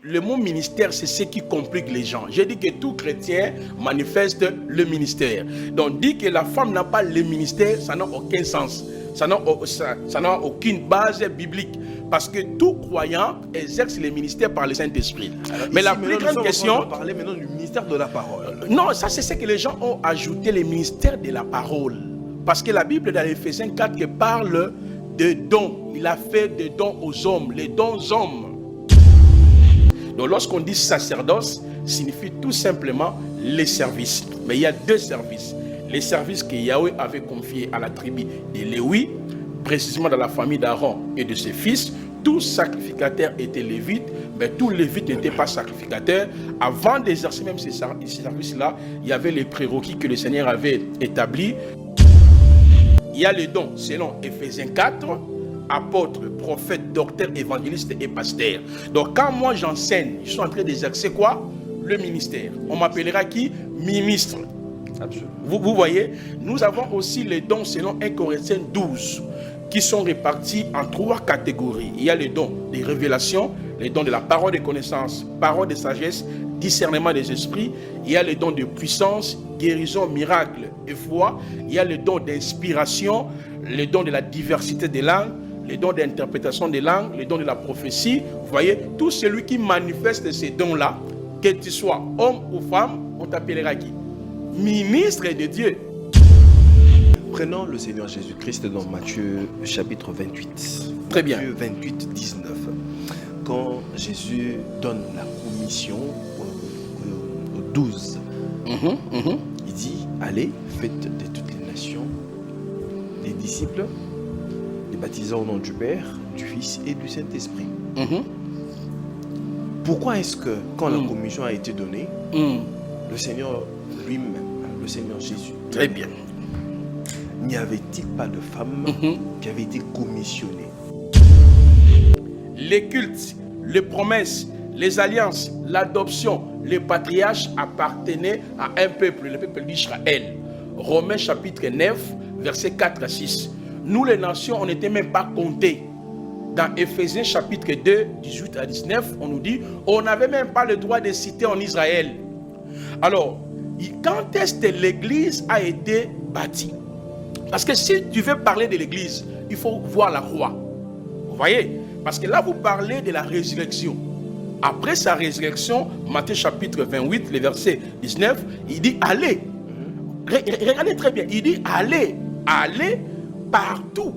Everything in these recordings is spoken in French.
Le mot ministère, c'est ce qui complique les gens. J'ai dit que tout chrétien manifeste le ministère. Donc, dire que la femme n'a pas le ministère, ça n'a aucun sens. Ça n'a aucune base biblique. Parce que tout croyant exerce le ministère par le Saint-Esprit. Mais la plus grande question... On va parler maintenant du ministère de la parole. Non, ça c'est ce que les gens ont ajouté, le ministère de la parole. Parce que la Bible dans Éphésiens 4 parle de dons. Il a fait des dons aux hommes, les dons hommes. Donc lorsqu'on dit sacerdoce, signifie tout simplement les services. Mais il y a deux services. Les services que Yahweh avait confiés à la tribu de Lévi, précisément dans la famille d'Aaron et de ses fils. Tout sacrificateur était lévite, mais tout lévite n'était pas sacrificateur. Avant d'exercer même ces services-là, il y avait les prérequis que le Seigneur avait établis. Il y a les dons selon Éphésiens 4, apôtres, prophètes, docteurs, évangélistes et pasteurs. Donc quand moi j'enseigne, je suis en train d'exercer quoi? Le ministère. On m'appellera qui? Ministre. Absolument. Vous voyez, nous avons aussi les dons selon 1 Corinthiens 12 qui sont répartis en 3 catégories. Il y a les dons des révélations, les dons de la parole de connaissance, parole de sagesse, discernement des esprits. Il y a les dons de puissance, guérison, miracle et foi. Il y a les dons d'inspiration, les dons de la diversité des langues, les dons d'interprétation des langues, les dons de la prophétie. Vous voyez, tout celui qui manifeste ces dons-là, que tu sois homme ou femme, on t'appellera qui? Ministre de Dieu. Prenons le Seigneur Jésus-Christ dans Matthieu chapitre 28. Très bien. Matthieu 28, 19. Quand Jésus donne la commission aux 12, il dit, allez, faites de toutes les nations des disciples, les baptisant au nom du Père, du Fils et du Saint-Esprit. Pourquoi est-ce que quand la commission a été donnée, le Seigneur lui-même, le Seigneur Jésus, très bien, n'y avait-il pas de femmes qui avaient été commissionnées? Les cultes, les promesses, les alliances, l'adoption, les patriarches appartenaient à un peuple, le peuple d'Israël. Romains chapitre 9, versets 4 à 6. Nous les nations, on n'était même pas comptés. Dans Éphésiens chapitre 2, 18 à 19, on nous dit, on n'avait même pas le droit de citer en Israël. Alors, quand est-ce que l'église a été bâtie? Parce que si tu veux parler de l'église, il faut voir la croix. Vous voyez? Parce que là, vous parlez de la résurrection. Après sa résurrection, Matthieu chapitre 28, le verset 19, il dit allez. Regardez très bien, il dit allez, allez partout.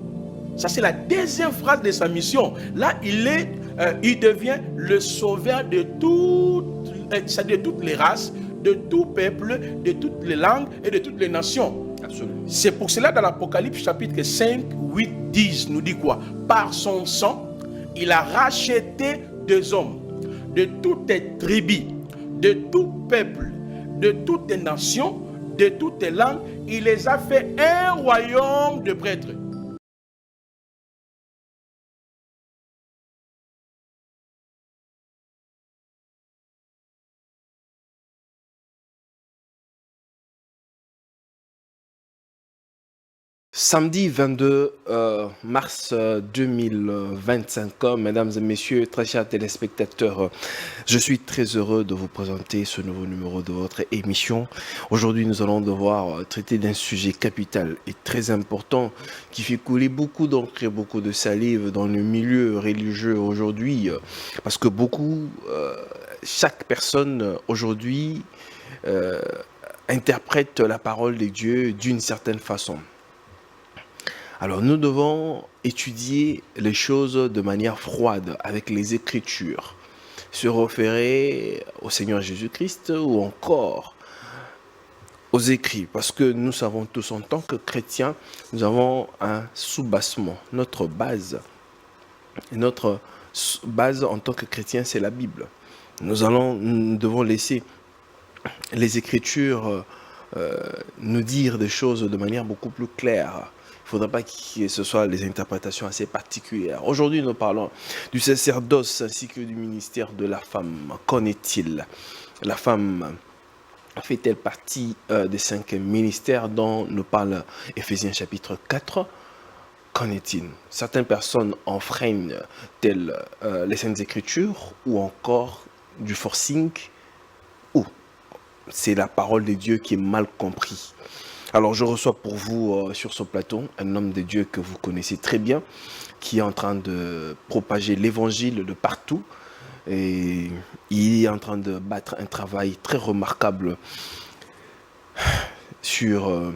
Ça, c'est la deuxième phrase de sa mission. Là, il devient le sauveur de toutes les races, de tout peuple, de toutes les langues et de toutes les nations. Absolument. C'est pour cela dans l'Apocalypse chapitre 5, 8, 10 nous dit quoi? Par son sang, il a racheté des hommes de toutes les tribus, de tout peuple, de toutes les nations, de toutes les langues. Il les a fait un royaume de prêtres. Samedi 22 mars 2025, mesdames et messieurs, très chers téléspectateurs, je suis très heureux de vous présenter ce nouveau numéro de votre émission. Aujourd'hui, nous allons devoir traiter d'un sujet capital et très important qui fait couler beaucoup d'encre et beaucoup de salive dans le milieu religieux aujourd'hui, parce que chaque personne aujourd'hui interprète la parole de Dieu d'une certaine façon. Alors nous devons étudier les choses de manière froide avec les Écritures, se référer au Seigneur Jésus-Christ ou encore aux écrits, parce que nous savons tous en tant que chrétiens, nous avons un soubassement. Notre base en tant que chrétiens, c'est la Bible. Nous devons laisser les Écritures nous dire des choses de manière beaucoup plus claire. Il ne faudrait pas que ce soit des interprétations assez particulières. Aujourd'hui, nous parlons du sacerdoce ainsi que du ministère de la femme. Qu'en est-il? La femme fait-elle partie des 5 ministères dont nous parle Éphésiens chapitre 4? Qu'en est-il? Certaines personnes enfreignent telles les Saintes Écritures ou encore du forcing ou c'est la parole de Dieu qui est mal comprise. Alors je reçois pour vous sur ce plateau un homme de Dieu que vous connaissez très bien, qui est en train de propager l'évangile de partout. Et il est en train de battre un travail très remarquable sur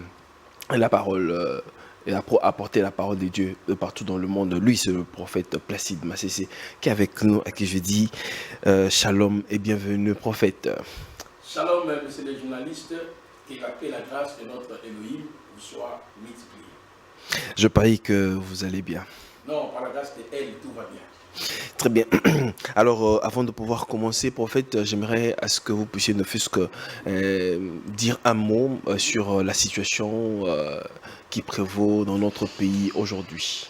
la parole et apporter la parole de Dieu de partout dans le monde. Lui, c'est le prophète Placide Massessé qui est avec nous, à qui je dis shalom et bienvenue, prophète. Shalom, monsieur le journaliste, et que la grâce de notre Elohim vous soit multipliée. Je parie que vous allez bien. Non, par la grâce de elle, tout va bien. Très bien. Alors, avant de pouvoir commencer, prophète, j'aimerais à ce que vous puissiez ne fût-ce que dire un mot sur la situation qui prévaut dans notre pays aujourd'hui.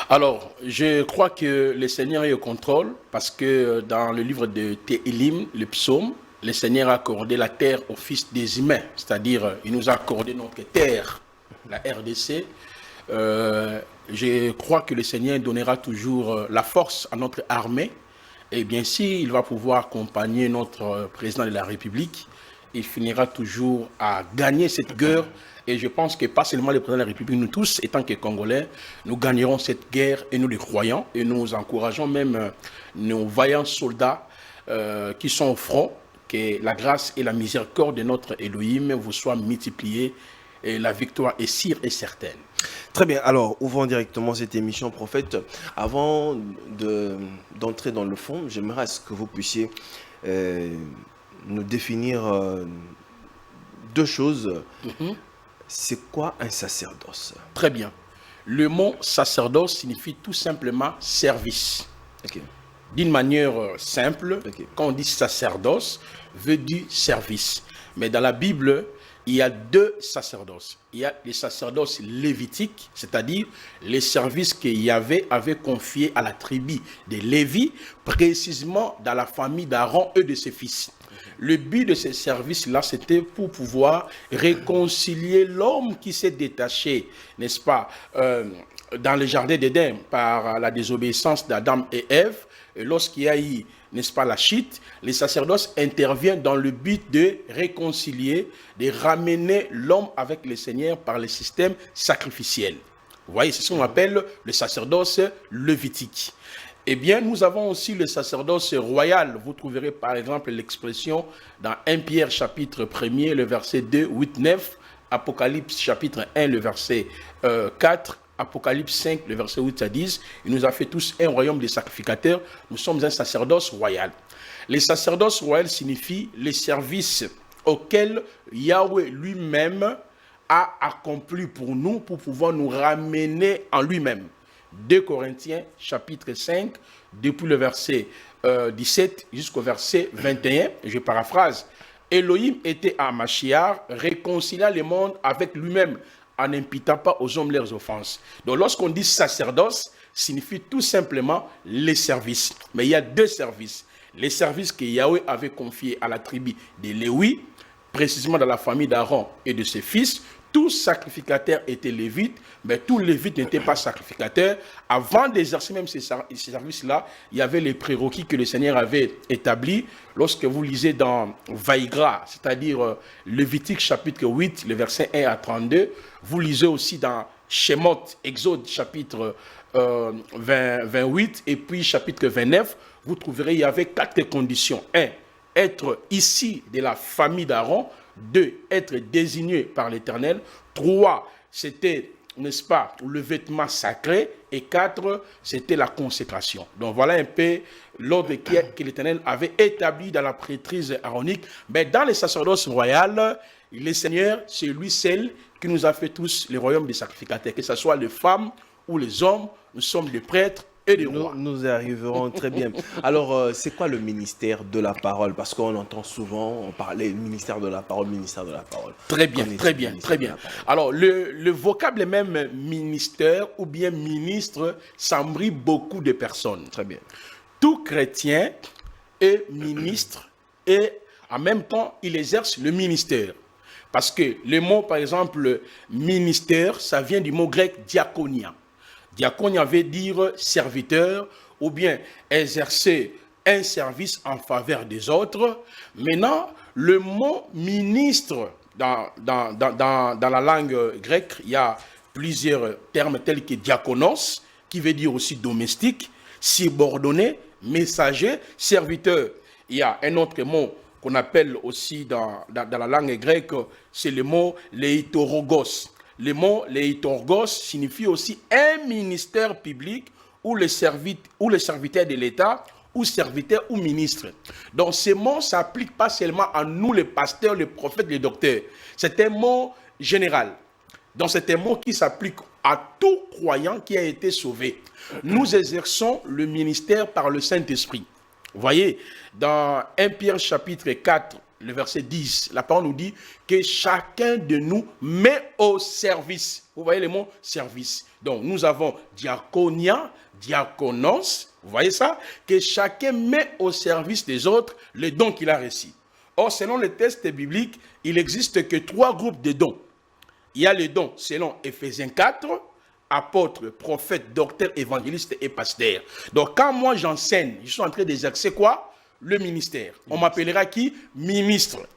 Alors, je crois que le Seigneur est au contrôle parce que dans le livre de Téhilim, le psaume, le Seigneur a accordé la terre aux fils des humains, c'est-à-dire il nous a accordé notre terre, la RDC. Je crois que le Seigneur donnera toujours la force à notre armée. Et bien sûr, il va pouvoir accompagner notre président de la République. Il finira toujours à gagner cette guerre. Et je pense que pas seulement le président de la République, nous tous, étant que Congolais, nous gagnerons cette guerre et nous le croyons. Et nous encourageons même nos vaillants soldats qui sont au front. Que la grâce et la miséricorde de notre Elohim vous soient multipliées. Et la victoire est sûre et certaine. Très bien, alors ouvrons directement cette émission, prophète. Avant d'entrer dans le fond, j'aimerais que vous puissiez nous définir deux choses. C'est quoi un sacerdoce? Très bien. Le mot sacerdoce signifie tout simplement service. Okay. D'une manière simple, quand on dit sacerdoce, veut dire service. Mais dans la Bible, il y a deux sacerdoces. Il y a les sacerdoces lévitiques, c'est-à-dire les services que Yahvé avait confiés à la tribu des Lévi, précisément dans la famille d'Aaron et de ses fils. Le but de ces services-là, c'était pour pouvoir réconcilier l'homme qui s'est détaché, n'est-ce pas, dans le jardin d'Éden par la désobéissance d'Adam et Ève. Et lorsqu'il y a eu, n'est-ce pas, la chute, les sacerdoces interviennent dans le but de réconcilier, de ramener l'homme avec le Seigneur par le système sacrificiel. Vous voyez, c'est ce qu'on appelle le sacerdoce lévitique. Eh bien, nous avons aussi le sacerdoce royal. Vous trouverez par exemple l'expression dans 1 Pierre chapitre 1er, le verset 2, 8, 9, Apocalypse chapitre 1, le verset 4, Apocalypse 5, le verset 8 à 10, il nous a fait tous un royaume de sacrificateurs. Nous sommes un sacerdoce royal. Les sacerdoces royales signifient les services auxquels Yahweh lui-même a accompli pour nous, pour pouvoir nous ramener en lui-même. 2 Corinthiens chapitre 5, depuis le verset 17 jusqu'au verset 21, je paraphrase. Elohim était à Mashiach, réconciliant le monde avec lui-même, en n'imputant pas aux hommes leurs offenses. Donc lorsqu'on dit sacerdoce, signifie tout simplement les services. Mais il y a deux services. Les services que Yahweh avait confiés à la tribu de Lévi, précisément dans la famille d'Aaron et de ses fils. Tous sacrificateurs étaient lévites, mais tous lévites n'étaient pas sacrificateurs. Avant d'exercer même ces services-là, il y avait les prérequis que le Seigneur avait établis. Lorsque vous lisez dans Vaïgra, c'est-à-dire Lévitique chapitre 8, le verset 1 à 32, vous lisez aussi dans Shemot, Exode chapitre 28 et puis chapitre 29, vous trouverez il y avait 4 conditions. 1. Être ici de la famille d'Aaron. 2. Être désigné par l'Éternel. 3. C'était, n'est-ce pas, le vêtement sacré. Et 4. C'était la consécration. Donc voilà un peu l'ordre que l'Éternel avait établi dans la prêtrise aaronique. Mais dans les sacerdoces royales, le Seigneur, c'est lui seul qui nous a fait tous les royaumes des sacrificateurs. Que ce soit les femmes ou les hommes, nous sommes des prêtres et des rois. Nous arriverons très bien. Alors, c'est quoi le ministère de la parole? Parce qu'on entend souvent parler ministère de la parole, ministère de la parole. Très bien, très bien, très bien. Alors, le vocable même ministère ou bien ministre s'embrouille beaucoup de personnes. Très bien. Tout chrétien est ministre et en même temps, il exerce le ministère. Parce que le mot, par exemple, ministère, ça vient du mot grec diakonia. Diakonia veut dire serviteur ou bien exercer un service en faveur des autres. Maintenant, le mot ministre, dans la langue grecque, il y a plusieurs termes tels que diakonos, qui veut dire aussi domestique, subordonné, messager, serviteur. Il y a un autre mot qu'on appelle aussi dans la langue grecque, c'est le mot leitorogos. Le mot leitorgos signifie aussi un ministère public ou le serviteur de l'État, ou serviteur ou ministre. Donc ce mot ne s'applique pas seulement à nous les pasteurs, les prophètes, les docteurs. C'est un mot général. Donc c'est un mot qui s'applique à tout croyant qui a été sauvé. Nous exerçons le ministère par le Saint-Esprit. Vous voyez, dans 1 Pierre chapitre 4, le verset 10, la parole nous dit que chacun de nous met au service. Vous voyez le mot service. Donc nous avons diaconia, diakonos, vous voyez ça? Que chacun met au service des autres les dons qu'il a reçus. Or, selon les textes bibliques, il n'existe que 3 groupes de dons. Il y a les dons selon Éphésiens 4, apôtres, prophètes, docteurs, évangélistes et pasteurs. Donc, quand moi j'enseigne, je suis en train d'exercer quoi? Le ministère. On m'appellera qui? Ministre.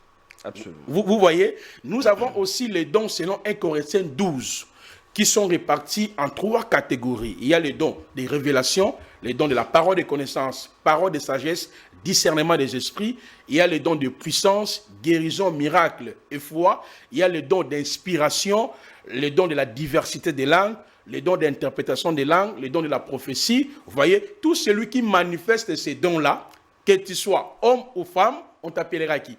Absolument. Vous voyez, nous avons aussi les dons selon 1 Corinthiens 12, qui sont répartis en 3 catégories. Il y a les dons des révélations, les dons de la parole de connaissance, parole de sagesse, discernement des esprits. Il y a les dons de puissance, guérison, miracle et foi. Il y a les dons d'inspiration, les dons de la diversité des langues, les dons d'interprétation des langues, les dons de la prophétie. Vous voyez, tout celui qui manifeste ces dons-là, que tu sois homme ou femme, on t'appellera qui?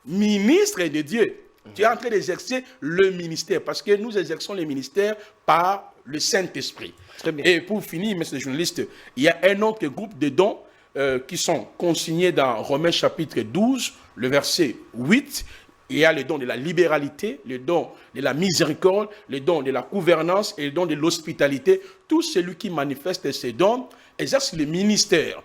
Ministre de Dieu. Tu es en train d'exercer le ministère, parce que nous exerçons le ministère par le Saint-Esprit. Très bien. Et pour finir, messieurs les journalistes, il y a un autre groupe de dons qui sont consignés dans Romains chapitre 12, le verset 8. Il y a le don de la libéralité, le don de la miséricorde, le don de la gouvernance et le don de l'hospitalité. Tout celui qui manifeste ces dons exerce le ministère.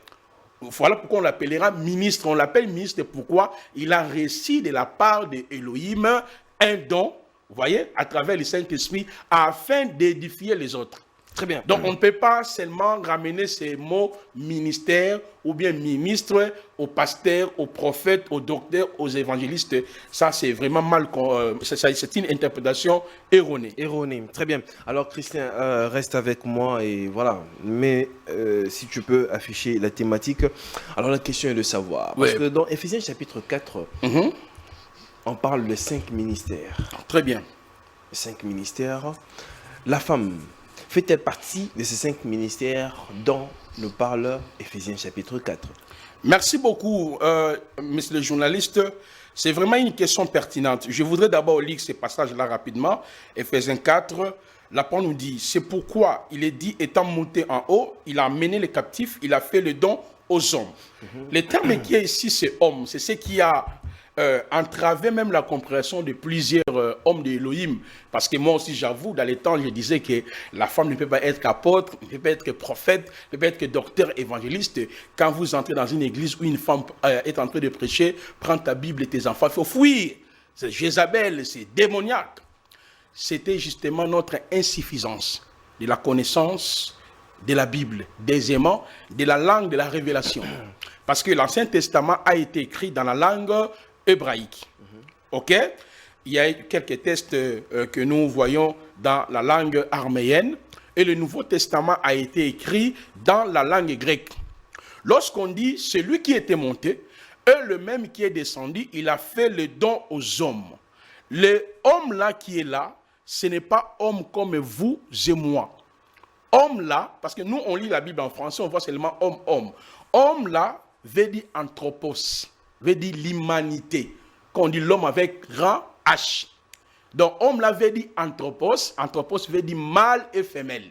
Voilà pourquoi on l'appellera ministre. On l'appelle ministre pourquoi il a reçu de la part de Elohim un don, vous voyez, à travers le Saint-Esprit, afin d'édifier les autres. Très bien. Donc on ne peut pas seulement ramener ces mots ministère ou bien ministre aux pasteurs, aux prophètes, aux docteurs, aux évangélistes. Ça c'est vraiment mal, c'est une interprétation erronée. Erroné. Très bien. Alors Christian, reste avec moi et voilà. Mais si tu peux afficher la thématique. Alors la question est de savoir. Parce que dans Éphésiens chapitre 4, on parle de 5 ministères. Très bien. 5 ministères. La femme fait-elle partie de ces 5 ministères dont nous parle Éphésiens chapitre 4? Merci beaucoup, monsieur le journaliste. C'est vraiment une question pertinente. Je voudrais d'abord lire ce passage-là rapidement. Éphésiens 4, la parole nous dit, c'est pourquoi il est dit, étant monté en haut, il a mené les captifs, il a fait le don aux hommes. Le terme qui est ici, c'est homme. C'est ce qui a entravé même la compréhension de plusieurs hommes d'Élohim. Parce que moi aussi, j'avoue, dans les temps, je disais que la femme ne peut pas être qu'apôtre, ne peut pas être que prophète, ne peut pas être que docteur, évangéliste. Quand vous entrez dans une église où une femme est en train de prêcher, prends ta Bible et tes enfants, il faut fuir. C'est Jézabel, c'est démoniaque. C'était justement notre insuffisance de la connaissance de la Bible, des aimants, de la langue de la révélation. Parce que l'Ancien Testament a été écrit dans la langue hébraïque. Ok? Il y a quelques textes que nous voyons dans la langue araméenne et le Nouveau Testament a été écrit dans la langue grecque. Lorsqu'on dit celui qui était monté et le même qui est descendu, il a fait le don aux hommes. Le homme là qui est là, ce n'est pas homme comme vous et moi. Homme là, parce que nous on lit la Bible en français, on voit seulement homme, homme. Homme là veut dire anthropos, veut dire l'humanité. Quand on dit l'homme avec grand H. Donc homme là veut dire anthropos, anthropos veut dire mâle et femelle.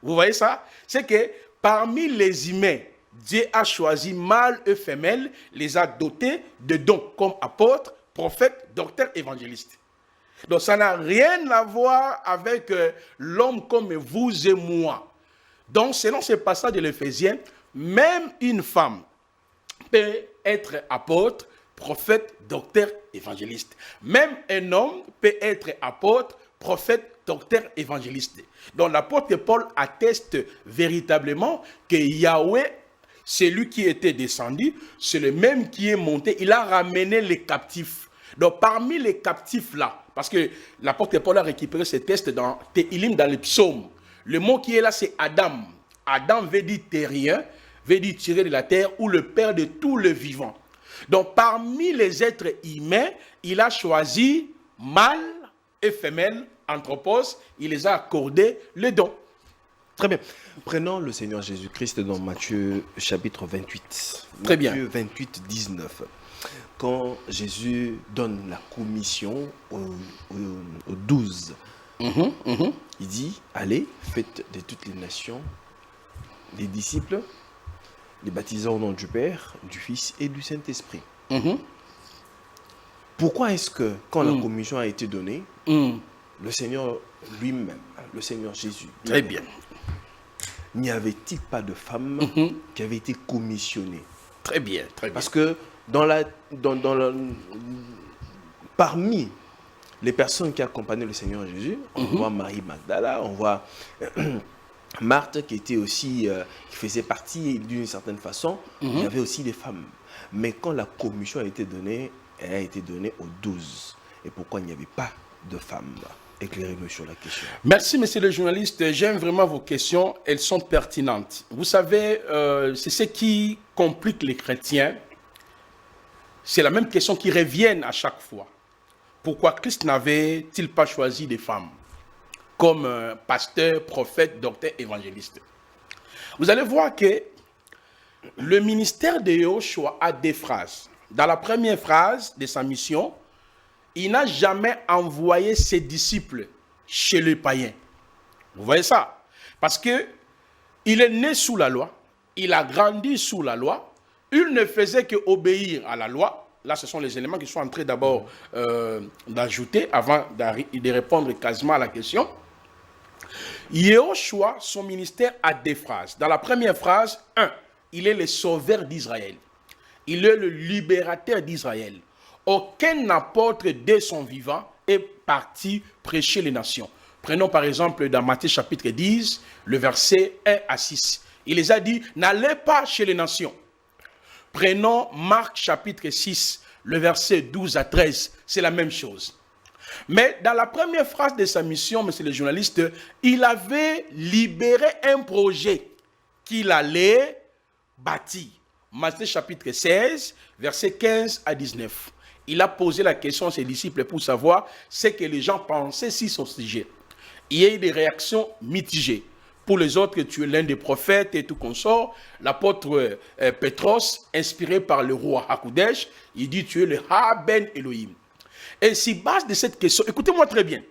Vous voyez ça? C'est que parmi les humains, Dieu a choisi mâle et femelle, les a dotés de dons comme apôtres, prophètes, docteurs, évangélistes. Donc ça n'a rien à voir avec l'homme comme vous et moi. Donc selon ce passage de l'Éphésiens, même une femme peut être apôtre, prophète, docteur, évangéliste. Même un homme peut être apôtre, prophète, docteur évangéliste. Donc l'apôtre Paul atteste véritablement que Yahweh, c'est lui qui était descendu, c'est le même qui est monté, il a ramené les captifs. Donc parmi les captifs là, parce que l'apôtre Paul a récupéré ce texte dans Téhilim, dans les psaumes, le mot qui est là c'est Adam. Adam veut dire terrien, veut dire tiré de la terre ou le père de tous les vivants. Donc parmi les êtres humains, il a choisi mâle et femelle, anthropos, il les a accordé le don. Très bien. Prenons le Seigneur Jésus-Christ dans Matthieu chapitre 28. Très bien. Matthieu 28, 19. Quand Jésus donne la commission aux 12, il dit, allez, faites de toutes les nations des disciples, les baptisant au nom du Père, du Fils et du Saint-Esprit. Pourquoi est-ce que, quand la commission a été donnée, le Seigneur lui-même, le Seigneur Jésus, très bien, n'y avait-il pas de femmes qui avaient été commissionnées? Très bien, très bien. Parce que parmi les personnes qui accompagnaient le Seigneur Jésus, on voit Marie Magdala, on voit Marthe qui était aussi, qui faisait partie d'une certaine façon, il y avait aussi des femmes. Mais quand la commission a été donnée, elle a été donnée aux 12. Et pourquoi il n'y avait pas de femmes? Éclairez-nous sur la question. Merci, monsieur le journaliste. J'aime vraiment vos questions. Elles sont pertinentes. Vous savez, c'est ce qui complique les chrétiens. C'est la même question qui revient à chaque fois. Pourquoi Christ n'avait-il pas choisi des femmes comme pasteur, prophète, docteur, évangéliste? Vous allez voir que le ministère de Yahushua a des phrases. Dans la première phrase de sa mission, il n'a jamais envoyé ses disciples chez les païens. Vous voyez ça? Parce que il est né sous la loi, il a grandi sous la loi, il ne faisait qu'obéir à la loi. Là, ce sont les éléments qui sont en train d'abord d'ajouter avant de répondre quasiment à la question. Yahushua, son ministère a des phrases. Dans la première phrase, 1, il est le sauveur d'Israël. Il est le libérateur d'Israël. Aucun apôtre de son vivant est parti prêcher les nations. Prenons par exemple dans Matthieu chapitre 10, le verset 1 à 6. Il les a dit, n'allez pas chez les nations. Prenons Marc chapitre 6, le verset 12 à 13. C'est la même chose. Mais dans la première phrase de sa mission, monsieur le journaliste, il avait libéré un projet qu'il allait bâtir. Matthieu chapitre 16, verset 15 à 19. Il a posé la question à ses disciples pour savoir ce que les gens pensaient sur son sujet. Il y a eu des réactions mitigées. Pour les autres, tu es l'un des prophètes et tout consort. L'apôtre Pétros, inspiré par le roi Hakodesh, il dit tu es le Ha-Ben Elohim. Et si base de cette question, écoutez-moi très bien.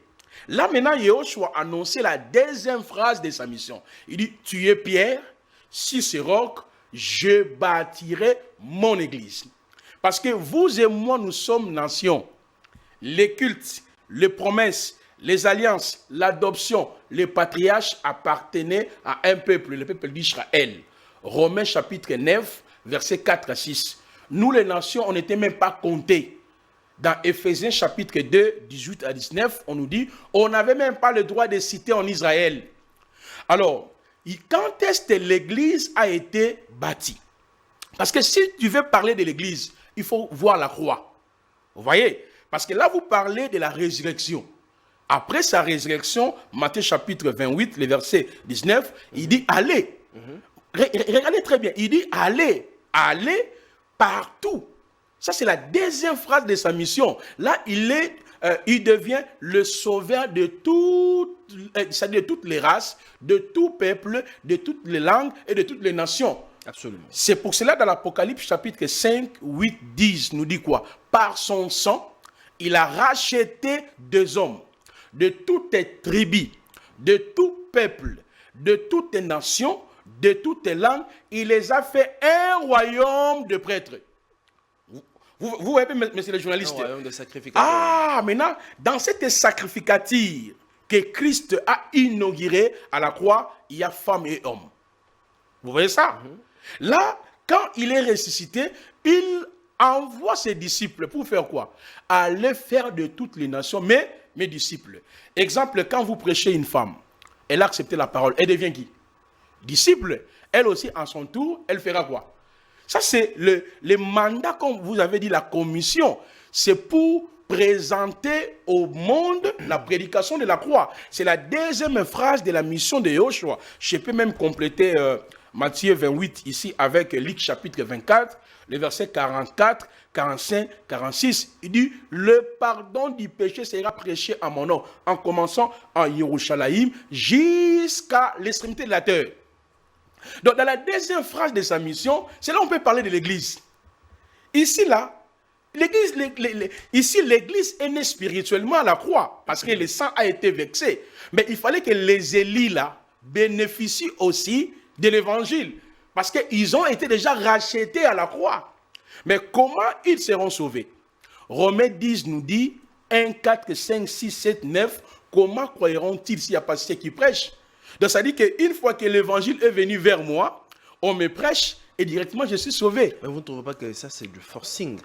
Là maintenant, Yahushua a annoncé la deuxième phrase de sa mission. Il dit tu es Pierre, sur ce roc, je bâtirai mon église. Parce que vous et moi, nous sommes nations. Les cultes, les promesses, les alliances, l'adoption, les patriarches appartenaient à un peuple, le peuple d'Israël. Romains chapitre 9, versets 4 à 6. Nous, les nations, on n'était même pas comptés. Dans Éphésiens chapitre 2, 18 à 19, on nous dit, on n'avait même pas le droit de citer en Israël. Alors, quand est-ce que l'église a été bâtie? Parce que si tu veux parler de l'église, il faut voir la croix. Vous voyez? Parce que là, vous parlez de la résurrection. Après sa résurrection, Matthieu chapitre 28, le verset 19, il dit allez. Regardez très bien. Il dit allez. Allez partout. Ça, c'est la deuxième phrase de sa mission. Là, il devient le sauveur de toutes les races, de tout peuple, de toutes les langues et de toutes les nations. Absolument. C'est pour cela, dans l'Apocalypse chapitre 5, 8, 10, nous dit quoi? Par son sang, il a racheté des hommes de toutes les tribus, de tout peuple, de toutes les nations, de toutes les langues. Il les a fait un royaume de prêtres. Vous voyez, monsieur le journaliste? Un royaume de sacrificateurs. Ah, maintenant, dans cette sacrificature que Christ a inaugurée à la croix, il y a femmes et hommes. Vous voyez ça? Là, quand il est ressuscité, il envoie ses disciples pour faire quoi? Aller faire de toutes les nations mes disciples. Exemple, quand vous prêchez une femme, elle a accepté la parole, elle devient qui? Disciple. Elle aussi, en son tour, elle fera quoi? Ça, c'est le mandat, comme vous avez dit, la commission. C'est pour présenter au monde la prédication de la croix. C'est la deuxième phrase de la mission de Yoshua. Je peux même compléter Matthieu 28 ici avec Luc chapitre 24, les versets 44, 45, 46. Il dit, le pardon du péché sera prêché à mon nom, en commençant en Yerushalayim jusqu'à l'extrémité de la terre. Donc, dans la deuxième phrase de sa mission, c'est là où on peut parler de l'Église. Ici, là, l'Église est née spirituellement à la croix, parce que le sang a été vexé. Mais il fallait que les élus, là, bénéficient aussi de l'Évangile, parce qu'ils ont été déjà rachetés à la croix. Mais comment ils seront sauvés? Romains 10 nous dit, 1, 4, 5, 6, 7, 9, comment croiront-ils s'il n'y a pas ceux qui prêchent? Donc ça dit qu'une fois que l'évangile est venu vers moi, on me prêche et directement je suis sauvé. Mais vous ne trouvez pas que ça c'est du forcing?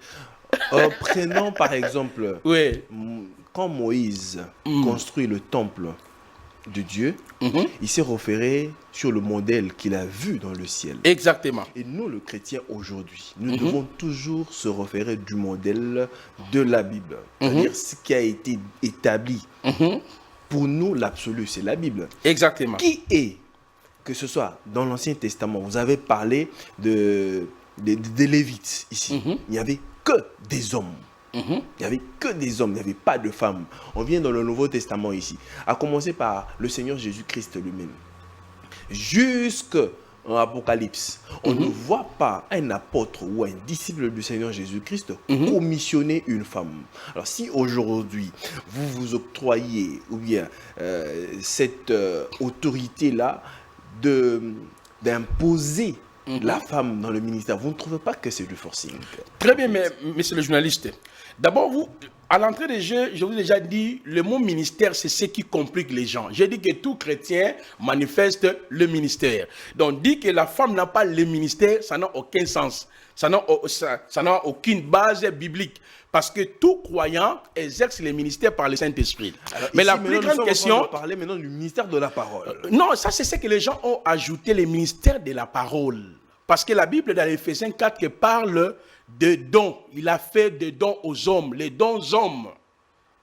Prenons par exemple, oui. Quand Moïse construit le temple de Dieu, il s'est référé sur le modèle qu'il a vu dans le ciel. Exactement. Et nous, le chrétien aujourd'hui, nous devons toujours se référer du modèle de la Bible. C'est-à-dire ce qui a été établi. Pour nous, l'absolu, c'est la Bible. Exactement. Qui est, que ce soit dans l'Ancien Testament, vous avez parlé des Lévites ici. Il n'y avait que des hommes. Il n'y avait que des hommes, il n'y avait pas de femmes. On vient dans le Nouveau Testament ici, à commencer par le Seigneur Jésus-Christ lui-même. Jusqu'en Apocalypse, on ne voit pas un apôtre ou un disciple du Seigneur Jésus-Christ commissionner une femme. Alors si aujourd'hui, vous vous octroyez, ou bien cette autorité-là d'imposer la femme dans le ministère, vous ne trouvez pas que c'est du forcing? Très bien, monsieur le journaliste. D'abord, vous, à l'entrée des jeux, je vous ai déjà dit, le mot ministère, c'est ce qui complique les gens. J'ai dit que tout chrétien manifeste le ministère. Donc, dire que la femme n'a pas le ministère, ça n'a aucun sens. Ça n'a aucune base biblique. Parce que tout croyant exerce le ministère par le Saint-Esprit. Mais la plus grande question... On va parler maintenant du ministère de la parole. Non, ça c'est ce que les gens ont ajouté, le ministère de la parole. Parce que la Bible, dans Éphésiens 4, qui parle de dons. Il a fait des dons aux hommes, les dons hommes.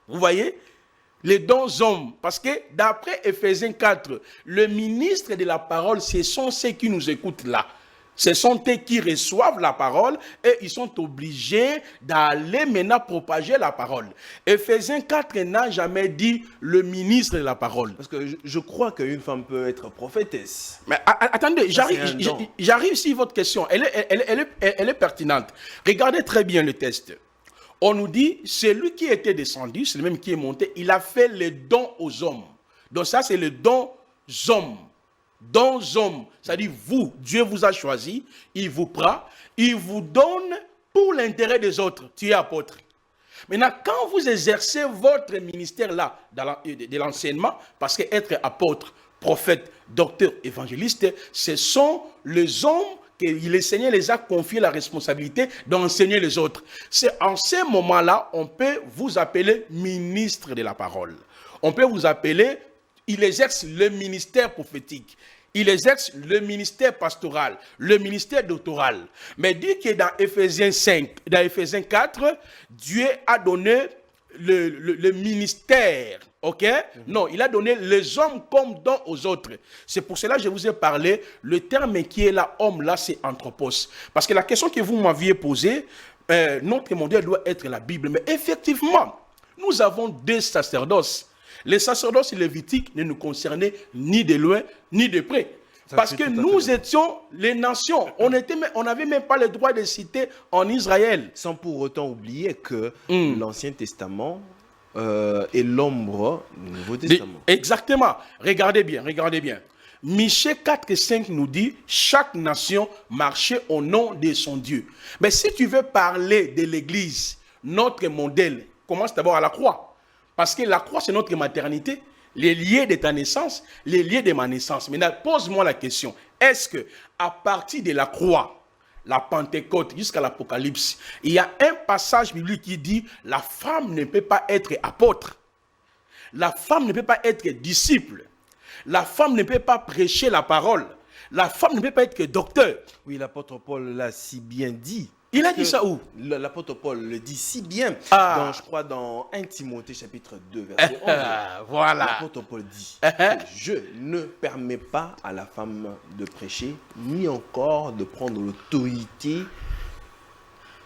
Vous voyez? Les dons hommes. Parce que d'après Éphésiens 4, le ministre de la parole, ce sont ceux qui nous écoutent là. Ce sont eux qui reçoivent la parole et ils sont obligés d'aller maintenant propager la parole. Éphésiens 4 n'a jamais dit le ministre de la parole. Parce que je crois qu'une femme peut être prophétesse. Mais attendez, j'arrive sur votre question. Elle est pertinente. Regardez très bien le texte. On nous dit, celui qui était descendu, c'est le même qui est monté, il a fait les dons aux hommes. Donc ça, c'est le don hommes. Dons hommes, c'est-à-dire vous, Dieu vous a choisi, il vous prend, il vous donne pour l'intérêt des autres. Tu es apôtre. Maintenant, quand vous exercez votre ministère là, de l'enseignement, parce qu'être apôtre, prophète, docteur, évangéliste, ce sont les hommes que le Seigneur les a confié la responsabilité d'enseigner les autres. C'est en ce moment-là, on peut vous appeler ministre de la parole. On peut vous appeler, il exerce le ministère prophétique. Il exerce le ministère pastoral, le ministère doctoral. Mais dit que dans Éphésiens 4, Dieu a donné le ministère. Ok? Non, il a donné les hommes comme don aux autres. C'est pour cela que je vous ai parlé, le terme qui est là, homme, là, c'est anthropos. Parce que la question que vous m'aviez posée, notre modèle doit être la Bible. Mais effectivement, nous avons deux sacerdoces. Les sacerdoces lévitiques ne nous concernaient ni de loin, ni de près. Parce que nous étions les nations. On n'avait même pas le droit de citer en Israël. Sans pour autant oublier que l'Ancien Testament est l'ombre du Nouveau Testament. Exactement. Regardez bien, regardez bien. Michée 4 5 nous dit, chaque nation marchait au nom de son Dieu. Mais si tu veux parler de l'Église, notre modèle commence d'abord à la croix. Parce que la croix, c'est notre maternité, les liens de ta naissance, les liens de ma naissance. Maintenant, pose-moi la question. Est-ce que à partir de la croix, la Pentecôte, jusqu'à l'Apocalypse, il y a un passage biblique qui dit la femme ne peut pas être apôtre. La femme ne peut pas être disciple. La femme ne peut pas prêcher la parole. La femme ne peut pas être docteur. Oui, l'apôtre Paul l'a si bien dit. Il a dit ça où? L'apôtre Paul le dit si bien, je crois dans 1 Timothée chapitre 2, verset 11. Voilà. L'apôtre Paul dit, je ne permets pas à la femme de prêcher, ni encore de prendre l'autorité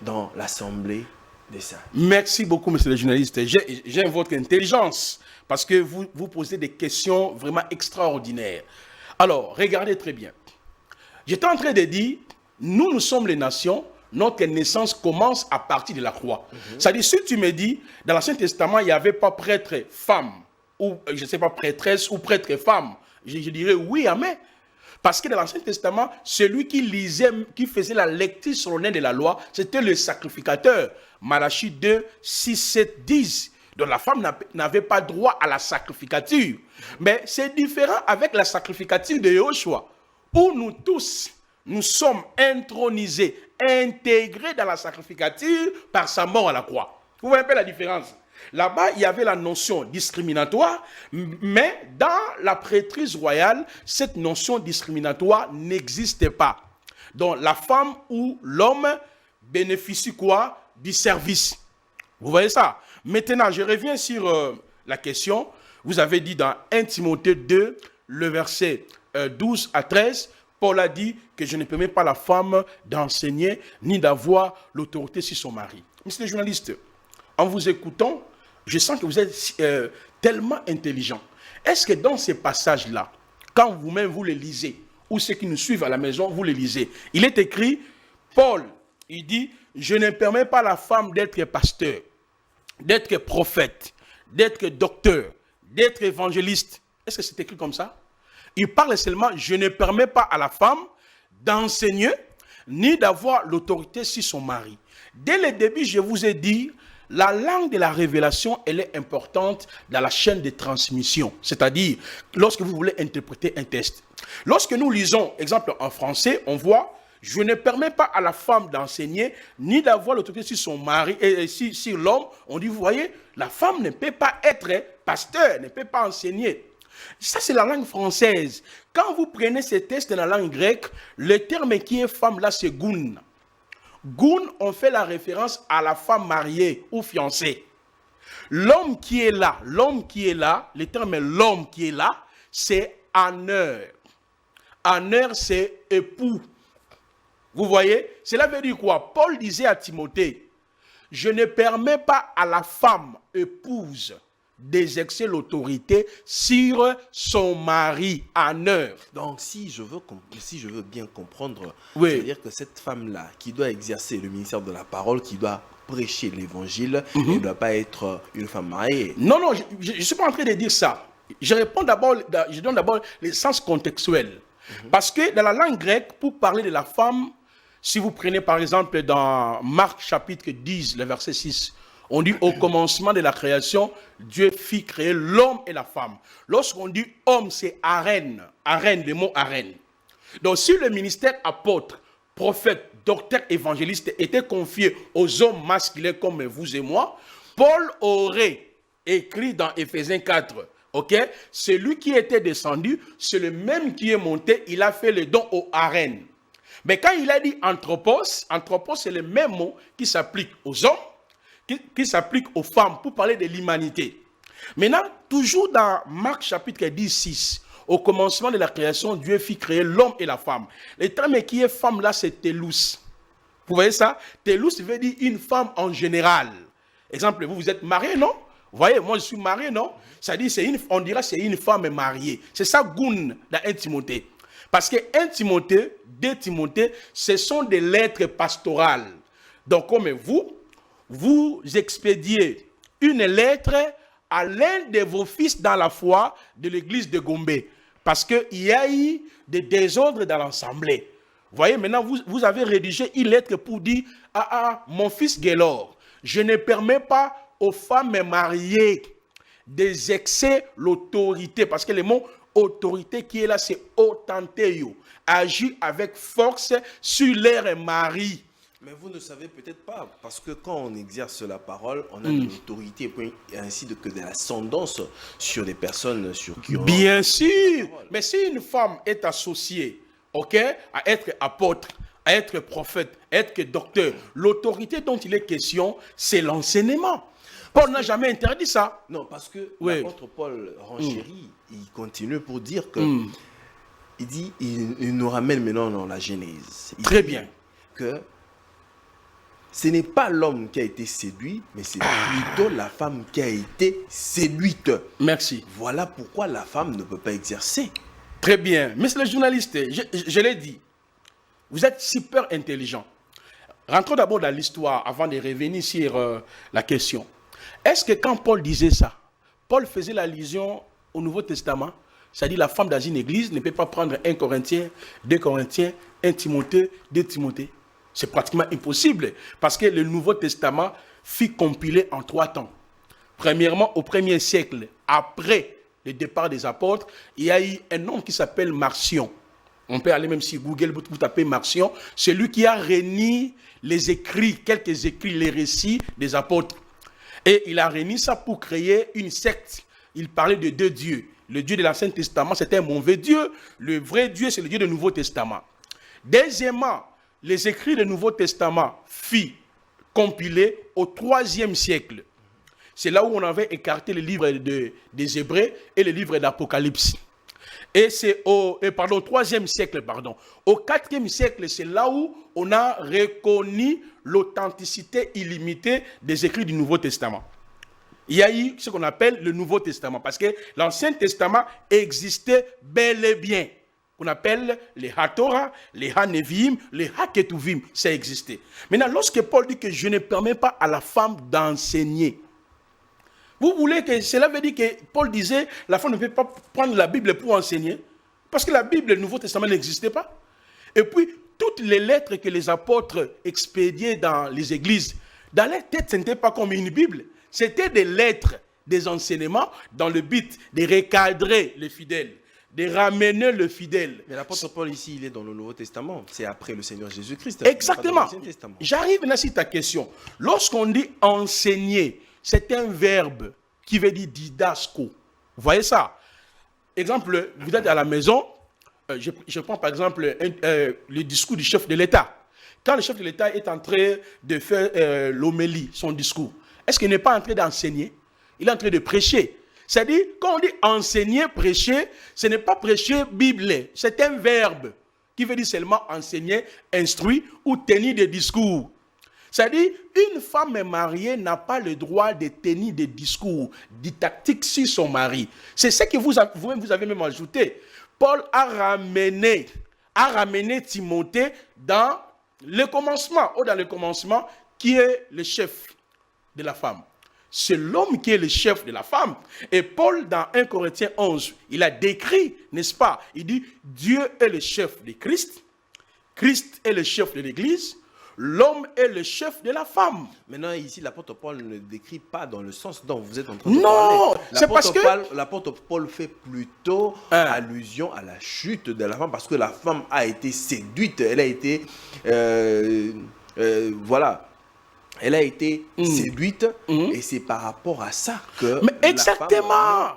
dans l'assemblée des saints. Merci beaucoup, monsieur le journaliste. J'aime votre intelligence parce que vous posez des questions vraiment extraordinaires. Alors, regardez très bien. J'étais en train de dire, nous sommes les nations. Notre naissance commence à partir de la croix. C'est-à-dire, si tu me dis, dans l'Ancien Testament, il n'y avait pas prêtre femme, ou je ne sais pas, prêtresse ou prêtre femme, je dirais oui, amen. Parce que dans l'Ancien Testament, celui qui lisait, qui faisait la lecture solennelle de la loi, c'était le sacrificateur. Malachie 2, 6, 7, 10. Donc la femme n'avait pas droit à la sacrificature. Mais c'est différent avec la sacrificature de Yahushua, où nous tous, nous sommes intronisés, intégrés dans la sacrificature par sa mort à la croix. Vous voyez un peu la différence? Là-bas, il y avait la notion discriminatoire, mais dans la prêtrise royale, cette notion discriminatoire n'existait pas. Donc la femme ou l'homme bénéficie quoi? Du service. Vous voyez ça? Maintenant, je reviens sur la question. Vous avez dit dans 1 Timothée 2, le verset 12 à 13, Paul a dit que je ne permets pas la femme d'enseigner ni d'avoir l'autorité sur son mari. Monsieur le journaliste, en vous écoutant, je sens que vous êtes tellement intelligent. Est-ce que dans ces passages-là, quand vous-même vous les lisez, ou ceux qui nous suivent à la maison, vous les lisez, il est écrit, Paul, il dit, je ne permets pas à la femme d'être pasteur, d'être prophète, d'être docteur, d'être évangéliste. Est-ce que c'est écrit comme ça? Il parle seulement, je ne permets pas à la femme d'enseigner, ni d'avoir l'autorité sur son mari. Dès le début, je vous ai dit, la langue de la révélation, elle est importante dans la chaîne de transmission. C'est-à-dire, lorsque vous voulez interpréter un texte. Lorsque nous lisons, exemple en français, on voit, je ne permets pas à la femme d'enseigner, ni d'avoir l'autorité sur son mari, et sur l'homme. On dit, vous voyez, la femme ne peut pas être pasteur, ne peut pas enseigner. Ça, c'est la langue française. Quand vous prenez ces textes dans la langue grecque, le terme qui est femme là, c'est goun. Goun, on fait la référence à la femme mariée ou fiancée. L'homme qui est là, le terme l'homme qui est là, c'est honneur. Honneur, c'est époux. Vous voyez, cela veut dire quoi? Paul disait à Timothée, je ne permets pas à la femme épouse d'exercer l'autorité sur son mari honneur. Donc, si je veux bien comprendre, oui. C'est-à-dire que cette femme-là, qui doit exercer le ministère de la parole, qui doit prêcher l'évangile, elle ne doit pas être une femme mariée. Non, je ne suis pas en train de dire ça. Je donne d'abord le sens contextuel. Parce que dans la langue grecque, pour parler de la femme, si vous prenez par exemple dans Marc chapitre 10, le verset 6, on dit au commencement de la création, Dieu fit créer l'homme et la femme. Lorsqu'on dit homme, c'est arène, le mot arène. Donc si le ministère apôtre, prophète, docteur, évangéliste était confié aux hommes masculins comme vous et moi, Paul aurait écrit dans Éphésiens 4, ok, celui qui était descendu, c'est le même qui est monté, il a fait le don au arène. Mais quand il a dit anthropos, c'est le même mot qui s'applique aux hommes, qui s'applique aux femmes pour parler de l'humanité. Maintenant, toujours dans Marc chapitre 10, 6, au commencement de la création, Dieu fit créer l'homme et la femme. Le terme qui est femme là, c'est telous. Vous voyez ça? Telous veut dire une femme en général. Exemple, vous êtes marié, non? Vous voyez, moi je suis marié, non? Ça dit, on dira c'est une femme mariée. C'est ça, goun, dans 1 Timothée. Parce que 1 Timothée, 2 Timothée, ce sont des lettres pastorales. Donc, comme vous expédiez une lettre à l'un de vos fils dans la foi de l'église de Gombe. Parce qu'il y a eu des désordres dans l'assemblée. Vous voyez, maintenant, vous avez rédigé une lettre pour dire, mon fils Gaylor, je ne permets pas aux femmes mariées d'exercer l'autorité. Parce que le mot autorité qui est là, c'est Otanteo. Agir avec force sur leur mari. Mais vous ne savez peut-être pas, parce que quand on exerce la parole, on a de l'autorité et ainsi que de l'ascendance sur les personnes sur qui on... Bien sûr, mais si une femme est associée, ok, à être apôtre, à être prophète, à être docteur, l'autorité dont il est question, c'est l'enseignement. Paul n'a jamais interdit ça. Non, parce que Oui. l'apôtre Paul renchérit, il continue pour dire que... Il dit, il nous ramène maintenant dans la Genèse. Il Très dit bien. Que ce n'est pas l'homme qui a été séduit, mais c'est plutôt la femme qui a été séduite. Merci. Voilà pourquoi la femme ne peut pas exercer. Très bien. Monsieur le journaliste, je l'ai dit, vous êtes super intelligent. Rentrons d'abord dans l'histoire avant de revenir sur la question. Est-ce que quand Paul disait ça, Paul faisait l'allusion au Nouveau Testament? C'est-à-dire la femme dans une église ne peut pas prendre 1 Corinthien, 2 Corinthiens, 1 Timothée, 2 Timothée. C'est pratiquement impossible parce que le Nouveau Testament fut compilé en 3 temps. Premièrement, au 1er siècle, après le départ des apôtres, il y a eu un homme qui s'appelle Marcion. On peut aller même sur Google, vous tapez Marcion. C'est lui qui a réuni les écrits, quelques écrits, les récits des apôtres. Et il a réuni ça pour créer une secte. Il parlait de 2 dieux. Le Dieu de l'Ancien Testament, c'était un mauvais Dieu. Le vrai Dieu, c'est le Dieu du Nouveau Testament. Deuxièmement, les écrits du Nouveau Testament furent compilés au 3e siècle. C'est là où on avait écarté les livres des Hébreux et les livres d'Apocalypse. Et c'est au 3e siècle, pardon. Au 4e siècle, c'est là où on a reconnu l'authenticité illimitée des écrits du Nouveau Testament. Il y a eu ce qu'on appelle le Nouveau Testament, parce que l'Ancien Testament existait bel et bien. Qu'on appelle les Ha-Torah, les Ha-Nevi'im, les Ha-Ketuvim, ça existait. Maintenant, lorsque Paul dit que je ne permets pas à la femme d'enseigner, vous voulez que cela veut dire que Paul disait la femme ne peut pas prendre la Bible pour enseigner, parce que la Bible, le Nouveau Testament n'existait pas. Et puis, toutes les lettres que les apôtres expédiaient dans les églises, dans leur tête, ce n'était pas comme une Bible. C'était des lettres, des enseignements dans le but de recadrer les fidèles, de ramener le fidèle. Mais l'apôtre Paul ici, il est dans le Nouveau Testament. C'est après le Seigneur Jésus-Christ. Exactement. J'arrive maintenant sur ta question. Lorsqu'on dit enseigner, c'est un verbe qui veut dire didasco. Vous voyez ça? Exemple, vous êtes à la maison, je prends par exemple le discours du chef de l'État. Quand le chef de l'État est en train de faire l'homélie, son discours, est-ce qu'il n'est pas en train d'enseigner? Il est en train de prêcher. C'est-à-dire, quand on dit enseigner, prêcher, ce n'est pas prêcher Bible, c'est un verbe qui veut dire seulement enseigner, instruire ou tenir des discours. C'est-à-dire, une femme mariée n'a pas le droit de tenir des discours didactiques sur son mari. C'est ce que vous-même vous avez même ajouté. Paul a ramené Timothée dans le commencement, ou dans le commencement, qui est le chef de la femme. C'est l'homme qui est le chef de la femme. Et Paul, dans 1 Corinthiens 11, il a décrit, n'est-ce pas? Il dit, Dieu est le chef de Christ, Christ est le chef de l'Église, l'homme est le chef de la femme. Maintenant, ici, l'apôtre Paul ne décrit pas dans le sens dont vous êtes en train de parler. Non, c'est parce que... L'apôtre Paul fait plutôt allusion à la chute de la femme, parce que la femme a été séduite, elle a été... Elle a été séduite et c'est par rapport à ça que... Mais exactement.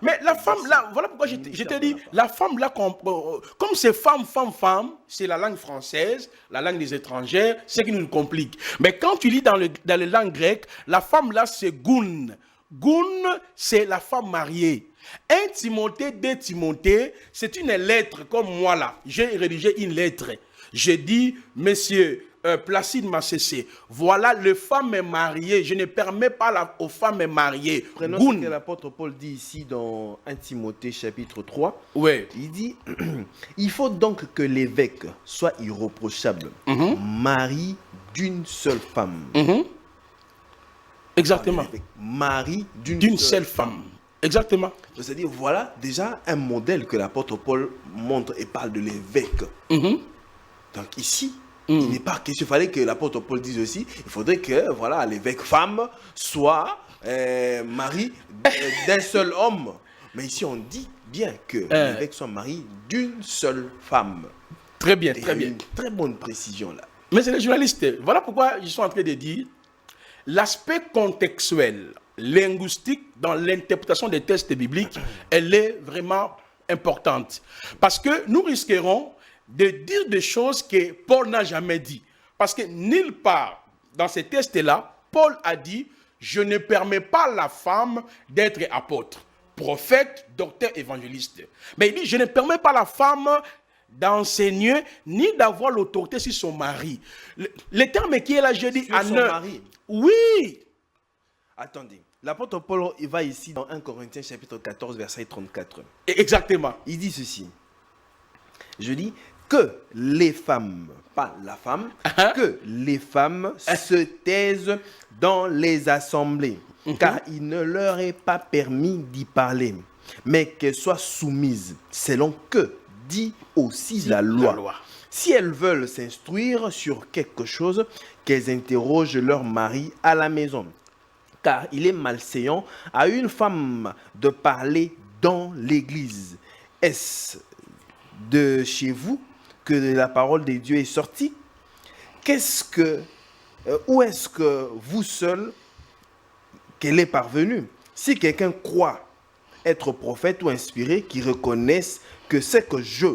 Mais la femme là, voilà pourquoi je te dis, la femme là, comme c'est femme, c'est la langue française, la langue des étrangers, c'est qui nous complique. Mais quand tu lis dans les langues grecques, la femme là c'est Goun. Goun, c'est la femme mariée. 1 Timothée, 2 Timothée, c'est une lettre comme moi là. J'ai rédigé une lettre. Je dis, messieurs, Placide m'a cessé. Voilà, les femmes mariées. Je ne permets pas aux femmes mariées. Prenons ce que l'apôtre Paul dit ici dans 1 Timothée chapitre 3. Ouais. Il dit, il faut donc que l'évêque soit irréprochable, mari d'une seule femme. Exactement. Mari d'une seule femme. Exactement. C'est-à-dire, voilà déjà un modèle que l'apôtre Paul montre et parle de l'évêque. Donc ici, il n'est pas question, il fallait que l'apôtre Paul dise aussi, il faudrait que l'évêque femme soit mari d'un seul homme. Mais ici, on dit bien que l'évêque soit marié d'une seule femme. Très bien, Et très bien. une très bonne précision là. Mais c'est les journalistes. Voilà pourquoi ils sont en train de dire l'aspect contextuel, linguistique dans l'interprétation des textes bibliques, elle est vraiment importante. Parce que nous risquerons de dire des choses que Paul n'a jamais dit. Parce que nulle part dans ces textes-là, Paul a dit « Je ne permets pas à la femme d'être apôtre, prophète, docteur, évangéliste. » Mais il dit « Je ne permets pas à la femme d'enseigner ni d'avoir l'autorité sur son mari. » Le terme qui est là, je dis Sur son mari. Oui. Attendez. L'apôtre Paul, il va ici dans 1 Corinthiens chapitre 14, verset 34. Exactement. Il dit ceci. Je dis que les femmes, pas la femme, que les femmes se taisent dans les assemblées, car il ne leur est pas permis d'y parler, mais qu'elles soient soumises, selon que dit aussi la loi. Si elles veulent s'instruire sur quelque chose, qu'elles interrogent leur mari à la maison. Car il est malséant à une femme de parler dans l'église. Est-ce de chez vous que la parole de Dieu est sortie? Où est-ce que vous seul qu'elle est parvenue? Si quelqu'un croit être prophète ou inspiré, qui reconnaisse que ce que je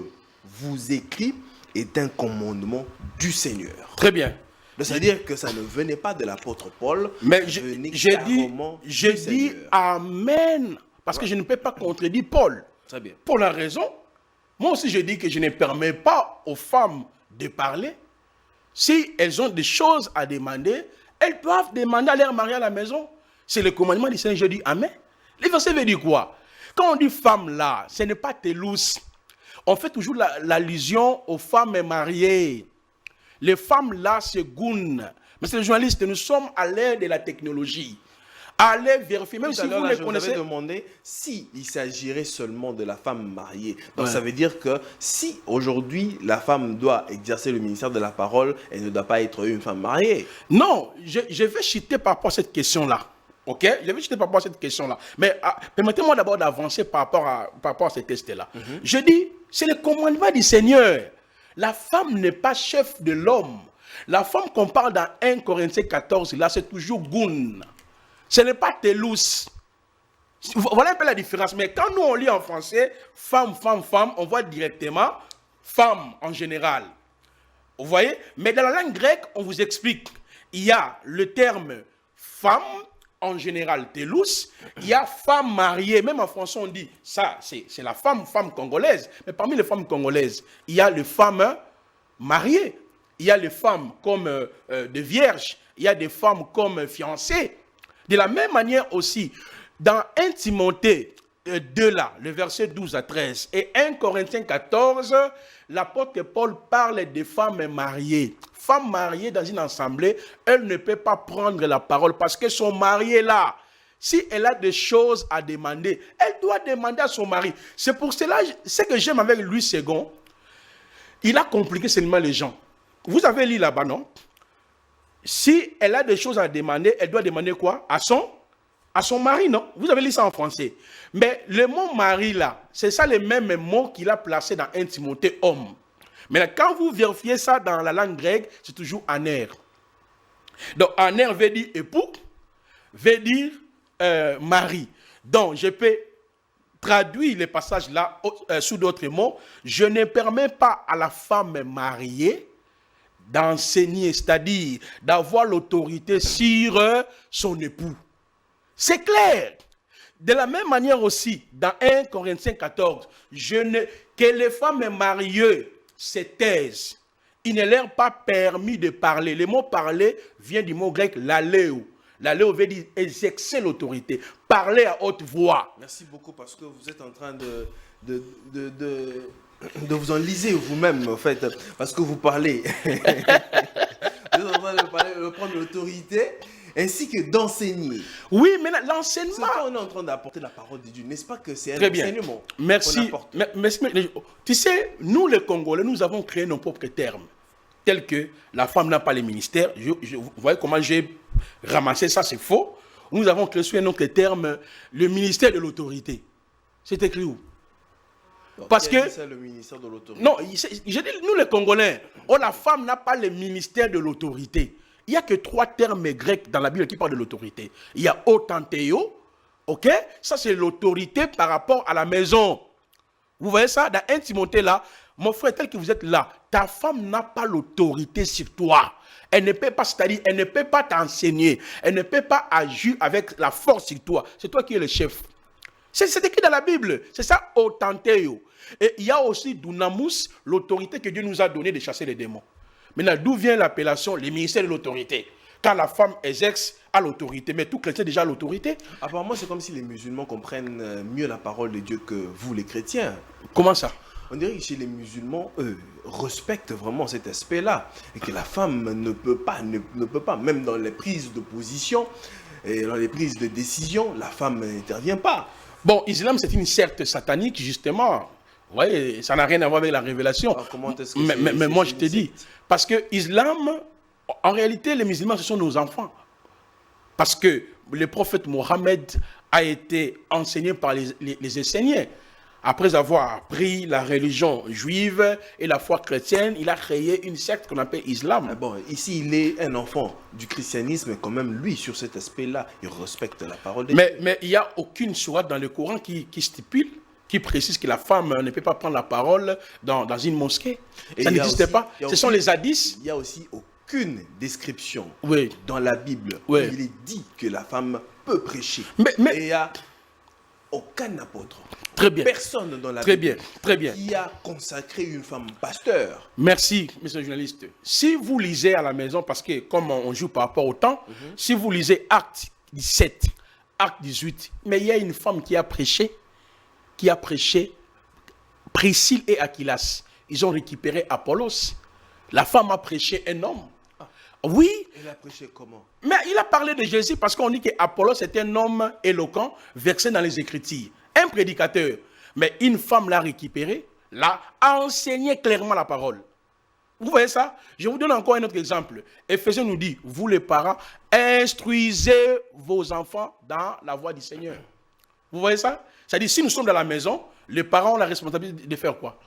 vous écris est un commandement du Seigneur. Très bien. C'est-à-dire que ça ne venait pas de l'apôtre Paul, mais j'ai dit Amen, parce que je ne peux pas contredire Paul. Très bien. Pour la raison, moi aussi je dis que je ne permets pas aux femmes de parler. Si elles ont des choses à demander, elles doivent demander à leur mari à la maison. C'est le commandement du Seigneur, je dis Amen. Le verset veut dire quoi? Quand on dit femme là, ce n'est pas télos. On fait toujours l'allusion aux femmes mariées. Les femmes là, c'est goun. Mais c'est les journalistes, nous sommes à l'ère de la technologie. Allez vérifier, même si vous les connaissez. Je vous avais demandé s'il s'agirait seulement de la femme mariée. Donc ça veut dire que si aujourd'hui la femme doit exercer le ministère de la parole, elle ne doit pas être une femme mariée. Non, je vais chuter par rapport à cette question-là. Ok? Je vais chuter par rapport à cette question-là. Mais permettez-moi d'abord d'avancer par rapport à ces tests-là. Je dis, c'est le commandement du Seigneur. La femme n'est pas chef de l'homme. La femme qu'on parle dans 1 Corinthiens 14, là, c'est toujours goun. Ce n'est pas télos. Voilà un peu la différence. Mais quand nous, on lit en français, femme, femme, femme, on voit directement femme en général. Vous voyez? Mais dans la langue grecque, on vous explique. Il y a le terme femme, en général télos. Il y a femme mariée. Même en français, on dit ça, c'est la femme congolaise. Mais parmi les femmes congolaises, il y a les femmes mariées. Il y a les femmes comme des vierges. Il y a des femmes comme fiancées. De la même manière aussi, dans 1 Timothée 2 là, le verset 12 à 13, et 1 Corinthiens 14, l'apôtre Paul parle des femmes mariées. Femme mariée dans une assemblée, elle ne peut pas prendre la parole parce que son mari est là. Si elle a des choses à demander, elle doit demander à son mari. C'est pour cela, ce que j'aime avec Louis II, il a compliqué seulement les gens. Vous avez lu là-bas, non? Si elle a des choses à demander, elle doit demander quoi? À son mari, non? Vous avez lu ça en français. Mais le mot mari là, c'est ça le même mot qu'il a placé dans 1 Timothée homme. Mais quand vous vérifiez ça dans la langue grecque, c'est toujours aner. Donc aner veut dire époux, veut dire mari. Donc je peux traduire les passages là sous d'autres mots. Je ne permets pas à la femme mariée d'enseigner, c'est-à-dire d'avoir l'autorité sur son époux. C'est clair. De la même manière aussi, dans 1 Corinthiens 14, que les femmes mariées se taisent. Il ne leur est pas permis de parler. Le mot parler vient du mot grec laléo. Laléo veut dire exercer l'autorité, parler à haute voix. Merci beaucoup parce que vous êtes en train de vous enliser vous-même, en fait, parce que vous parlez. Vous êtes en train de prendre l'autorité, ainsi que d'enseigner. Oui, mais l'enseignement... On est en train d'apporter la parole de Dieu, n'est-ce pas que c'est un Très enseignement? bien. Merci. Tu sais, nous les Congolais, nous avons créé nos propres termes, tels que la femme n'a pas les ministères. Vous voyez comment j'ai ramassé ça, c'est faux. Nous avons créé un autre terme, le ministère de l'autorité. C'est écrit où? Donc, Parce que c'est le ministère de l'autorité. non, je dis nous les Congolais, la femme n'a pas le ministère de l'autorité. Il n'y a que 3 termes grecs dans la Bible qui parlent de l'autorité. Il y a autantéo, ok? Ça c'est l'autorité par rapport à la maison. Vous voyez ça? Dans 1 Timothée là, mon frère, tel que vous êtes là, ta femme n'a pas l'autorité sur toi. Elle ne peut pas, c'est-à-dire, elle ne peut pas t'enseigner. Elle ne peut pas agir avec la force sur toi. C'est toi qui es le chef. C'est écrit dans la Bible. C'est ça, autantéo. Et il y a aussi dunamus, l'autorité que Dieu nous a donnée de chasser les démons. Maintenant, d'où vient l'appellation, le ministère de l'autorité? Quand la femme exerce à l'autorité, mais tout chrétien déjà à l'autorité. Apparemment, c'est comme si les musulmans comprennent mieux la parole de Dieu que vous, les chrétiens. Comment ça? On dirait que chez les musulmans, eux, respectent vraiment cet aspect-là. Et que la femme ne peut pas, même dans les prises de position et dans les prises de décision, la femme n'intervient pas. Bon, l'islam, c'est une secte satanique, justement. Vous voyez, ça n'a rien à voir avec la révélation. Alors, comment est-ce que mais moi, je te dis, parce que l'islam, en réalité, les musulmans, ce sont nos enfants. Parce que le prophète Mohammed a été enseigné par les Esséniens. Après avoir appris la religion juive et la foi chrétienne, il a créé une secte qu'on appelle Islam. Ah bon, ici, il est un enfant du christianisme, quand même, lui, sur cet aspect-là, il respecte la parole de Dieu. Mais il n'y a aucune sourate dans le Coran qui stipule, qui précise que la femme ne peut pas prendre la parole dans une mosquée. Et ça n'existe pas. Ce sont les hadiths. Il n'y a aussi aucune description oui. dans la Bible oui. où il est dit que la femme peut prêcher. Mais et il n'y a aucun apôtre. Très bien. Personne dans la très Bible bien, très bien. qui a consacré une femme pasteur. Merci, monsieur le journaliste. Si vous lisez à la maison, parce que comme on joue par rapport au temps, si vous lisez Acte 17, Acte 18, mais il y a une femme qui a prêché, Priscille et Aquilas. Ils ont récupéré Apollos. La femme a prêché un homme. Oui. Elle a prêché comment? Mais il a parlé de Jésus parce qu'on dit qu'Apollos était un homme éloquent, versé dans les Écritures. Un prédicateur. Mais une femme l'a récupéré, l'a enseigné clairement la parole. Vous voyez ça? Je vous donne encore un autre exemple. Éphésiens nous dit, vous les parents, instruisez vos enfants dans la voie du Seigneur. Vous voyez ça? C'est-à-dire, si nous sommes dans la maison, les parents ont la responsabilité de faire quoi?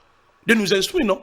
De nous instruire, non?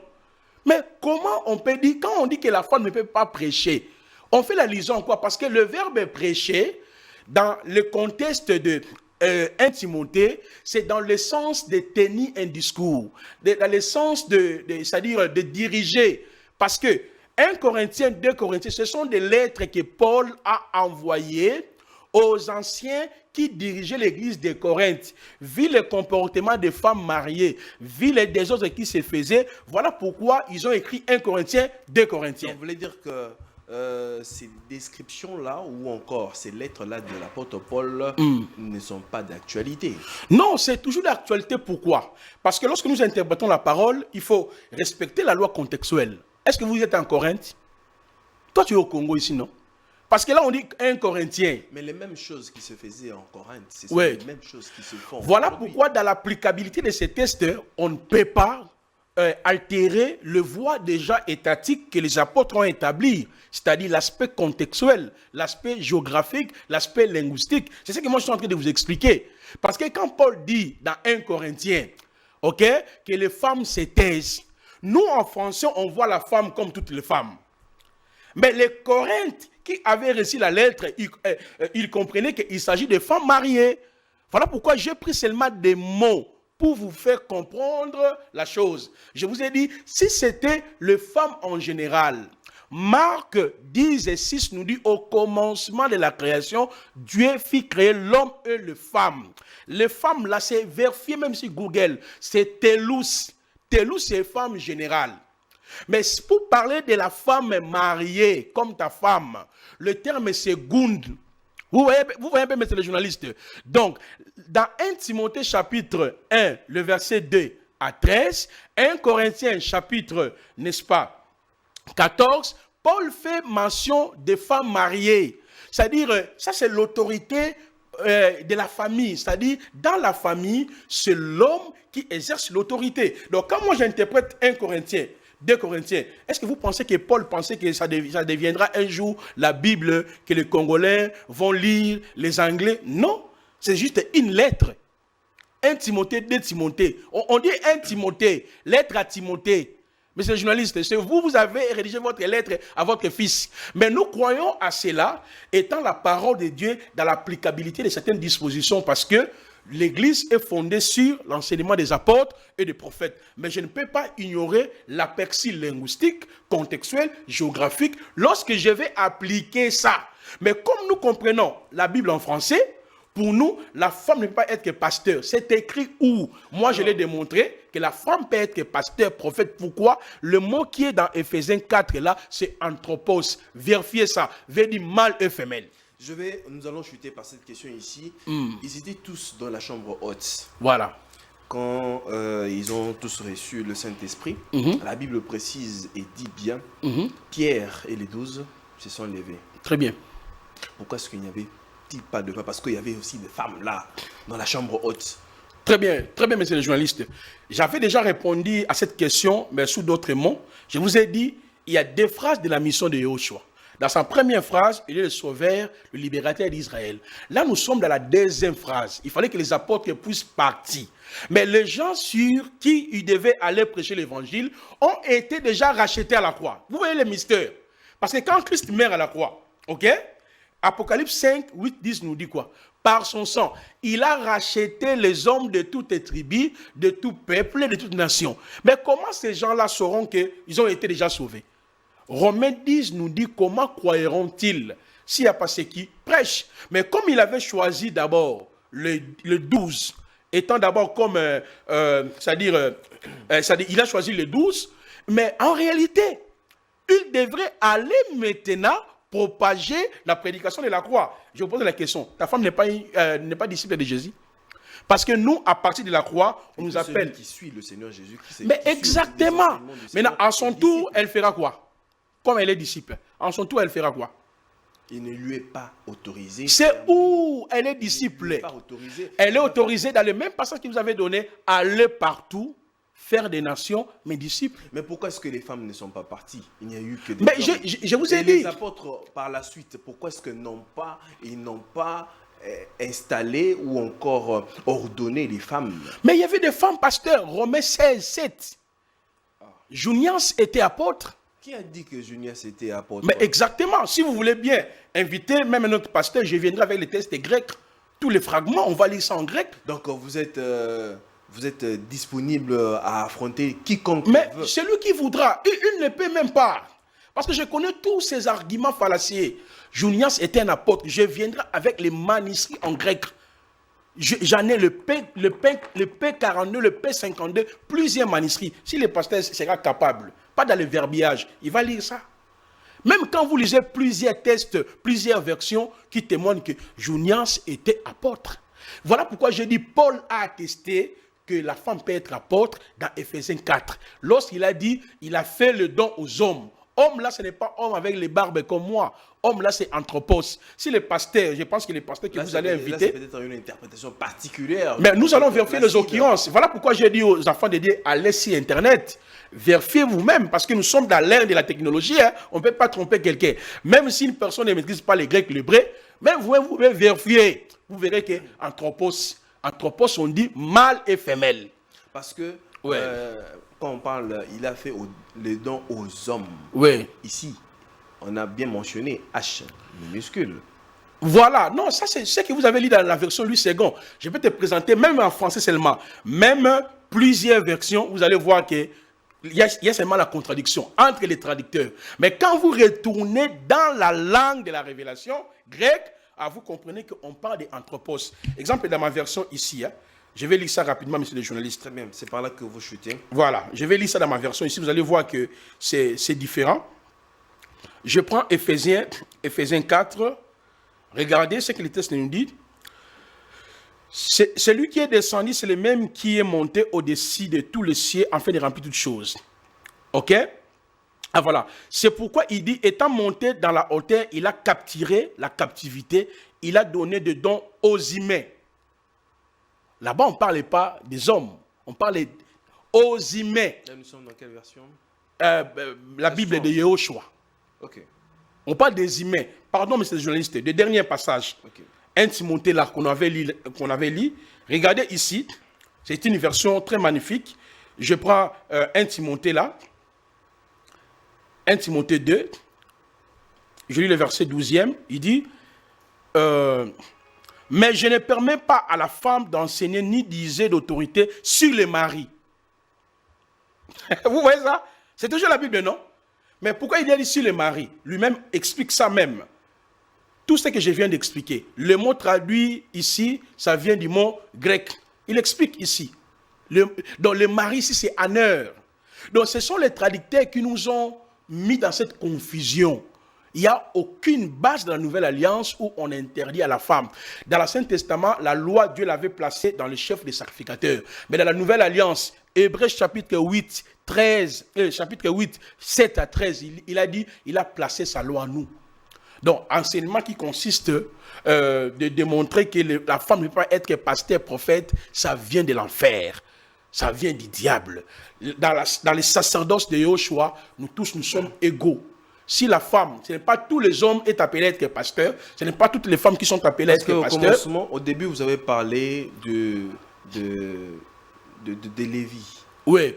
Mais comment on peut dire, quand on dit que la femme ne peut pas prêcher, on fait la liaison quoi? Parce que le verbe prêcher, dans le contexte de 1 Timothée, c'est dans le sens de tenir un discours, dans le sens c'est-à-dire de diriger. Parce que 1 Corinthiens, 2 Corinthiens, ce sont des lettres que Paul a envoyées aux anciens qui dirigeaient l'église de Corinthe. Vu le comportement des femmes mariées, vu les désordres qui se faisaient, voilà pourquoi ils ont écrit 1 Corinthiens, 2 Corinthiens. Donc, vous voulez dire que ces descriptions-là ou encore ces lettres-là de l'apôtre Paul ne sont pas d'actualité? Non, c'est toujours d'actualité. Pourquoi? Parce que lorsque nous interprétons la parole, il faut respecter la loi contextuelle. Est-ce que vous êtes en Corinthe? Toi, tu es au Congo ici, non? Parce que là, on dit 1 Corinthien. Mais les mêmes choses qui se faisaient en Corinthe, ce sont oui. les mêmes choses qui se font. Voilà pourquoi, dans l'applicabilité de ces tests, on ne peut pas altérer le voie déjà étatique que les apôtres ont établi, c'est-à-dire l'aspect contextuel, l'aspect géographique, l'aspect linguistique. C'est ce que moi je suis en train de vous expliquer. Parce que quand Paul dit dans 1 Corinthien, ok, que les femmes se taisent, nous en français on voit la femme comme toutes les femmes. Mais les Corinthiens qui avaient reçu la lettre, ils comprenaient qu'il s'agit de femmes mariées. Voilà pourquoi j'ai pris seulement des mots pour vous faire comprendre la chose. Je vous ai dit, si c'était les femmes en général, Marc 10 et 6 nous dit, au commencement de la création, Dieu fit créer l'homme et les femmes. Les femmes, là, c'est vérifié même sur Google, c'est Télus. Télus, c'est femme générale. Mais pour parler de la femme mariée, comme ta femme, le terme c'est Gund. Vous voyez un peu, monsieur le journaliste. Donc, dans 1 Timothée chapitre 1, le verset 2 à 13, 1 Corinthiens chapitre, n'est-ce pas, 14, Paul fait mention des femmes mariées. C'est-à-dire, ça c'est l'autorité de la famille. C'est-à-dire, dans la famille, c'est l'homme qui exerce l'autorité. Donc, quand moi j'interprète 1 Corinthiens, 2 Corinthiens, est-ce que vous pensez que Paul pensait que ça deviendra un jour la Bible que les Congolais vont lire, les Anglais? Non, c'est juste une lettre. 1 Timothée, 2 Timothée. On dit 1 Timothée, lettre à Timothée. Monsieur le journaliste, c'est vous, vous avez rédigé votre lettre à votre fils. Mais nous croyons à cela étant la parole de Dieu dans l'applicabilité de certaines dispositions parce que l'Église est fondée sur l'enseignement des apôtres et des prophètes. Mais je ne peux pas ignorer l'aperçu linguistique, contextuel, géographique lorsque je vais appliquer ça. Mais comme nous comprenons la Bible en français, pour nous, la femme ne peut pas être que pasteur. C'est écrit où? Moi, je l'ai démontré que la femme peut être que pasteur, prophète. Pourquoi? Le mot qui est dans Éphésiens 4 là, c'est anthropos. Vérifiez ça. Veut dire mâle et femelle. Nous allons chuter par cette question ici. Ils étaient tous dans la chambre haute. Voilà. Quand ils ont tous reçu le Saint-Esprit, la Bible précise et dit bien, Pierre et les 12 se sont levés. Très bien. Pourquoi est-ce qu'il n'y avait pas de femmes? Parce qu'il y avait aussi des femmes là, dans la chambre haute. Très bien, monsieur le journaliste. J'avais déjà répondu à cette question, mais sous d'autres mots. Je vous ai dit, il y a 2 phrases de la mission de Yahushua. Dans sa première phrase, il est le sauveur, le libérateur d'Israël. Là, nous sommes dans la 2e phrase. Il fallait que les apôtres puissent partir. Mais les gens sur qui ils devaient aller prêcher l'évangile ont été déjà rachetés à la croix. Vous voyez le mystère. Parce que quand Christ meurt à la croix, ok? Apocalypse 5, 8, 10 nous dit quoi? Par son sang, il a racheté les hommes de toutes les tribus, de tout peuple et de toute nation. Mais comment ces gens-là sauront qu'ils ont été déjà sauvés? Romains 10 nous dit comment croiront-ils s'il n'y a pas ceux qui prêchent. Mais comme il avait choisi d'abord le 12, étant d'abord comme, c'est-à-dire, il a choisi le 12, mais en réalité, il devrait aller maintenant propager la prédication de la croix. Je vous pose la question, ta femme n'est pas disciple de Jésus? Parce que nous, à partir de la croix, on nous appelle... Celui qui suit le Seigneur Jésus. Mais exactement. Maintenant, à son tour, elle fera quoi? Comme elle est disciple, en son tour, elle fera quoi? Il ne lui est pas autorisé. C'est où elle est disciple. Elle est autorisée dans le même passage que vous avez donné, aller partout, faire des nations, mes disciples. Mais pourquoi est-ce que les femmes ne sont pas parties? Il n'y a eu que des Mais hommes. je vous ai dit. Les apôtres, par la suite, pourquoi est-ce qu'ils n'ont pas installé ou encore ordonné les femmes? Mais il y avait des femmes pasteurs, Romains 16, 7. Junias était apôtre. Qui a dit que Junias était apôtre? Mais exactement, si vous voulez bien inviter même notre pasteur, je viendrai avec les textes grecs. Tous les fragments, on va lire ça en grec. Donc vous êtes disponible à affronter quiconque Mais veut. celui qui voudra, il ne peut même pas. Parce que je connais tous ces arguments fallacieux. Junias était un apôtre. Je viendrai avec les manuscrits en grec. J'en ai le P42, le P52, plusieurs manuscrits. Si le pasteur sera capable, pas dans le verbiage, il va lire ça. Même quand vous lisez plusieurs textes, plusieurs versions qui témoignent que Junias était apôtre. Voilà pourquoi je dis Paul a attesté que la femme peut être apôtre dans Éphésiens 4. Lorsqu'il a dit, il a fait le don aux hommes. Homme là, ce n'est pas homme avec les barbes comme moi. Homme là, c'est anthropos. Si les pasteurs, je pense que les pasteurs que là, vous allez inviter... Là, c'est peut-être une interprétation particulière. Mais nous allons vérifier les occurrences. Voilà pourquoi j'ai dit aux enfants de Dieu, allez sur Internet. Vérifiez vous-même, parce que nous sommes dans l'ère de la technologie. Hein. On ne peut pas tromper quelqu'un. Même si une personne ne maîtrise pas les grecs, l'hébreu, même vous pouvez vérifier. Vous verrez que anthropos, on dit mâle et femelle. Parce que... Ouais. Quand on parle, il a fait les dons aux hommes. Oui. Ici, on a bien mentionné H minuscule. Voilà. Non, ça c'est ce que vous avez lu dans la version Louis II. Je peux te présenter, même en français seulement, même plusieurs versions, vous allez voir qu'il y a seulement la contradiction entre les traducteurs. Mais quand vous retournez dans la langue de la révélation grecque, vous comprenez qu'on parle d'anthropos. Exemple dans ma version ici, hein. Je vais lire ça rapidement, monsieur le journaliste. Très bien, c'est par là que vous chutez. Voilà, je vais lire ça dans ma version ici. Vous allez voir que c'est différent. Je prends Éphésiens 4. Regardez ce que le texte nous dit. Celui qui est descendu, c'est le même qui est monté au-dessus de tous les cieux afin de remplir toutes choses. Ok? Ah voilà. C'est pourquoi il dit, étant monté dans la hauteur, il a capturé la captivité, il a donné des dons aux humains. Là-bas, on ne parlait pas des hommes, on parlait aux humains. Là, nous sommes dans quelle version? La Bible de Yahushua. Ok. On parle des humains. Pardon, monsieur le journaliste, le dernier passage. Okay. 1 Timothée là qu'on avait lu. Regardez ici. C'est une version très magnifique. Je prends 1 Timothée là. 1 Timothée 2. Je lis le verset 12e. Il dit, mais je ne permets pas à la femme d'enseigner ni d'user d'autorité sur les maris. Vous voyez ça? C'est toujours la Bible, non? Mais pourquoi il y a dit sur les maris? Lui-même explique ça même. Tout ce que je viens d'expliquer. Le mot traduit ici, ça vient du mot grec. Il explique ici. Donc le mari ici, c'est honneur. Donc ce sont les traducteurs qui nous ont mis dans cette confusion. Il n'y a aucune base dans la Nouvelle Alliance où on interdit à la femme. Dans l'Ancien Testament, la loi, Dieu l'avait placée dans le chef des sacrificateurs. Mais dans la Nouvelle Alliance, Hébreux chapitre 8, 7 à 13, il a dit, il a placé sa loi en nous. Donc, enseignement qui consiste de démontrer que la femme ne peut pas être pasteur, prophète, ça vient de l'enfer. Ça vient du diable. Dans les sacerdoces de Yahushua, nous tous, nous sommes égaux. Si la femme, ce n'est pas tous les hommes est appelé à être pasteur, ce n'est pas toutes les femmes qui sont appelées à être pasteur. Au commencement, au début, vous avez parlé de Lévi. Oui.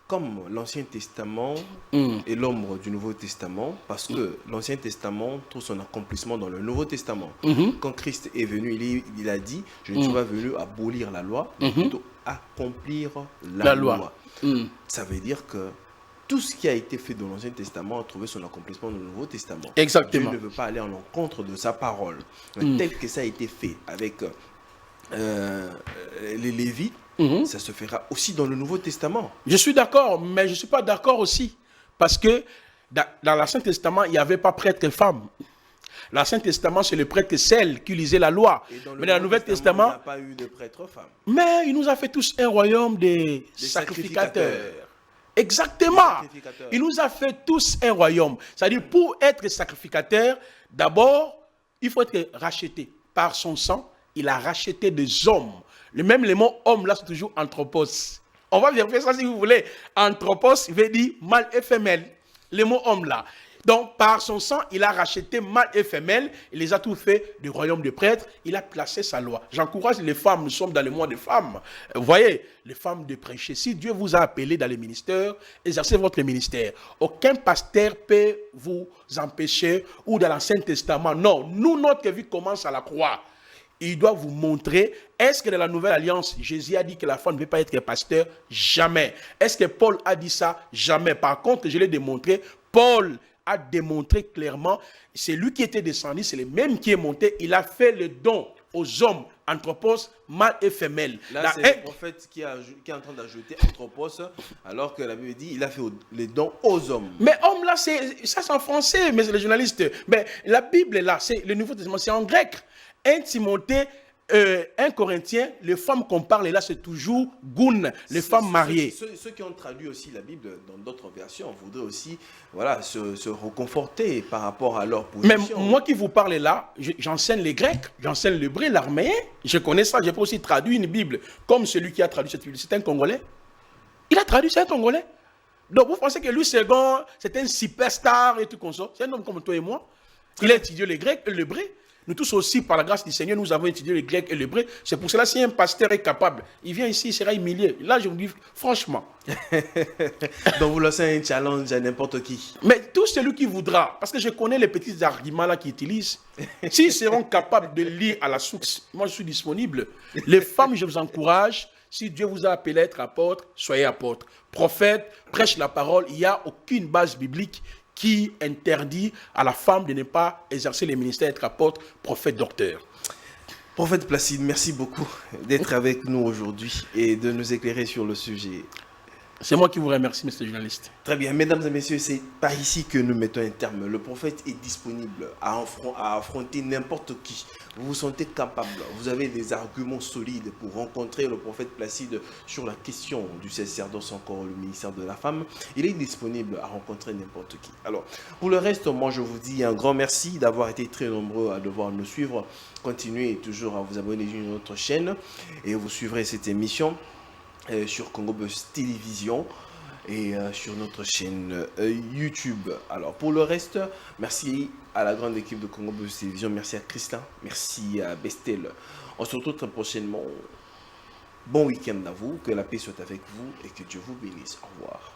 Comme l'Ancien Testament est l'ombre du Nouveau Testament, parce que l'Ancien Testament trouve son accomplissement dans le Nouveau Testament. Quand Christ est venu, il a dit, je ne suis pas venu abolir la loi, mais plutôt accomplir la loi. Ça veut dire que tout ce qui a été fait dans l'Ancien Testament a trouvé son accomplissement dans le Nouveau Testament. Exactement. Dieu ne veut pas aller en encontre de sa parole. Tel que ça a été fait avec les Lévites, ça se fera aussi dans le Nouveau Testament. Je suis d'accord, mais je ne suis pas d'accord aussi. Parce que dans l'Ancien Testament, il n'y avait pas prêtre et femme. L'Ancien Testament, c'est le prêtre seul qui lisait la loi. Mais dans le Nouveau Testament, il n'y a pas eu de prêtre femme. Mais il nous a fait tous un royaume des sacrificateurs. Exactement. Il nous a fait tous un royaume. C'est-à-dire, pour être sacrificateur, d'abord, il faut être racheté. Par son sang, il a racheté des hommes. Même le mot homme, là, c'est toujours anthropos. On va vérifier ça si vous voulez. Anthropos veut dire mâle et femelle. Le mot homme, là. Donc, par son sang, il a racheté mâle et femelle. Il les a tout fait du royaume de prêtres. Il a placé sa loi. J'encourage les femmes. Nous sommes dans le mois des femmes. Vous voyez, les femmes de prêcher. Si Dieu vous a appelé dans les ministères, exercez votre ministère. Aucun pasteur peut vous empêcher. Ou dans l'Ancien Testament. Non. Nous, notre vie commence à la croix. Il doit vous montrer, est-ce que dans la Nouvelle Alliance, Jésus a dit que la femme ne peut pas être pasteur? Jamais. Est-ce que Paul a dit ça? Jamais. Par contre, je l'ai démontré, Paul a démontré clairement, c'est lui qui était descendu, c'est le même qui est monté, il a fait le don aux hommes, anthropos, mâle et femelle. Là, c'est le prophète qui est en train d'ajouter anthropos, alors que la Bible dit, il a fait les dons aux hommes. Mais homme, là, ça c'est en français, mais c'est les journalistes. Mais la Bible, là, c'est le Nouveau Testament, c'est en grec. 1 Timothée, 1 Corinthiens, les femmes qu'on parle là, c'est toujours goun, les femmes mariées. Ceux qui ont traduit aussi la Bible dans d'autres versions voudraient aussi se reconforter par rapport à leur position. Mais moi qui vous parle là, j'enseigne les Grecs, j'enseigne l'hébreu, l'arméen, je connais ça, j'ai pas aussi traduit une Bible comme celui qui a traduit cette Bible. C'est un Congolais. Il a traduit, c'est un Congolais. Donc vous pensez que lui, c'est un superstar et tout comme ça. C'est un homme comme toi et moi. Il a étudié les Grecs et l'hébreu. Nous tous aussi, par la grâce du Seigneur, nous avons étudié le grec et l'hébreu. C'est pour cela, si un pasteur est capable, il vient ici, il sera humilié. Là, je vous dis franchement. Donc, vous lancez un challenge à n'importe qui. Mais tout celui qui voudra, parce que je connais les petits arguments là qu'ils utilisent, s'ils seront capables de lire à la source, moi je suis disponible. Les femmes, je vous encourage, si Dieu vous a appelé à être apôtre, soyez apôtre. Prophète, prêche la parole, il n'y a aucune base biblique qui interdit à la femme de ne pas exercer les ministères, être apôtre, prophète, docteur. Prophète Placide, merci beaucoup d'être avec nous aujourd'hui et de nous éclairer sur le sujet. C'est moi qui vous remercie, monsieur le journaliste. Très bien, mesdames et messieurs, c'est par ici que nous mettons un terme. Le prophète est disponible à affronter n'importe qui. Vous vous sentez capable, vous avez des arguments solides pour rencontrer le prophète Placide sur la question du sacerdoce, encore le ministère de la femme. Il est disponible à rencontrer n'importe qui. Alors, pour le reste, moi je vous dis un grand merci d'avoir été très nombreux à devoir nous suivre. Continuez toujours à vous abonner sur notre chaîne et vous suivrez cette émission sur Congo Buzz Télévision et sur notre chaîne YouTube. Alors pour le reste, merci à la grande équipe de Congo Buzz Télévision, merci à Christin, merci à Bestel. On se retrouve très prochainement Bon week-end à vous, que la paix soit avec vous et que Dieu vous bénisse. Au revoir.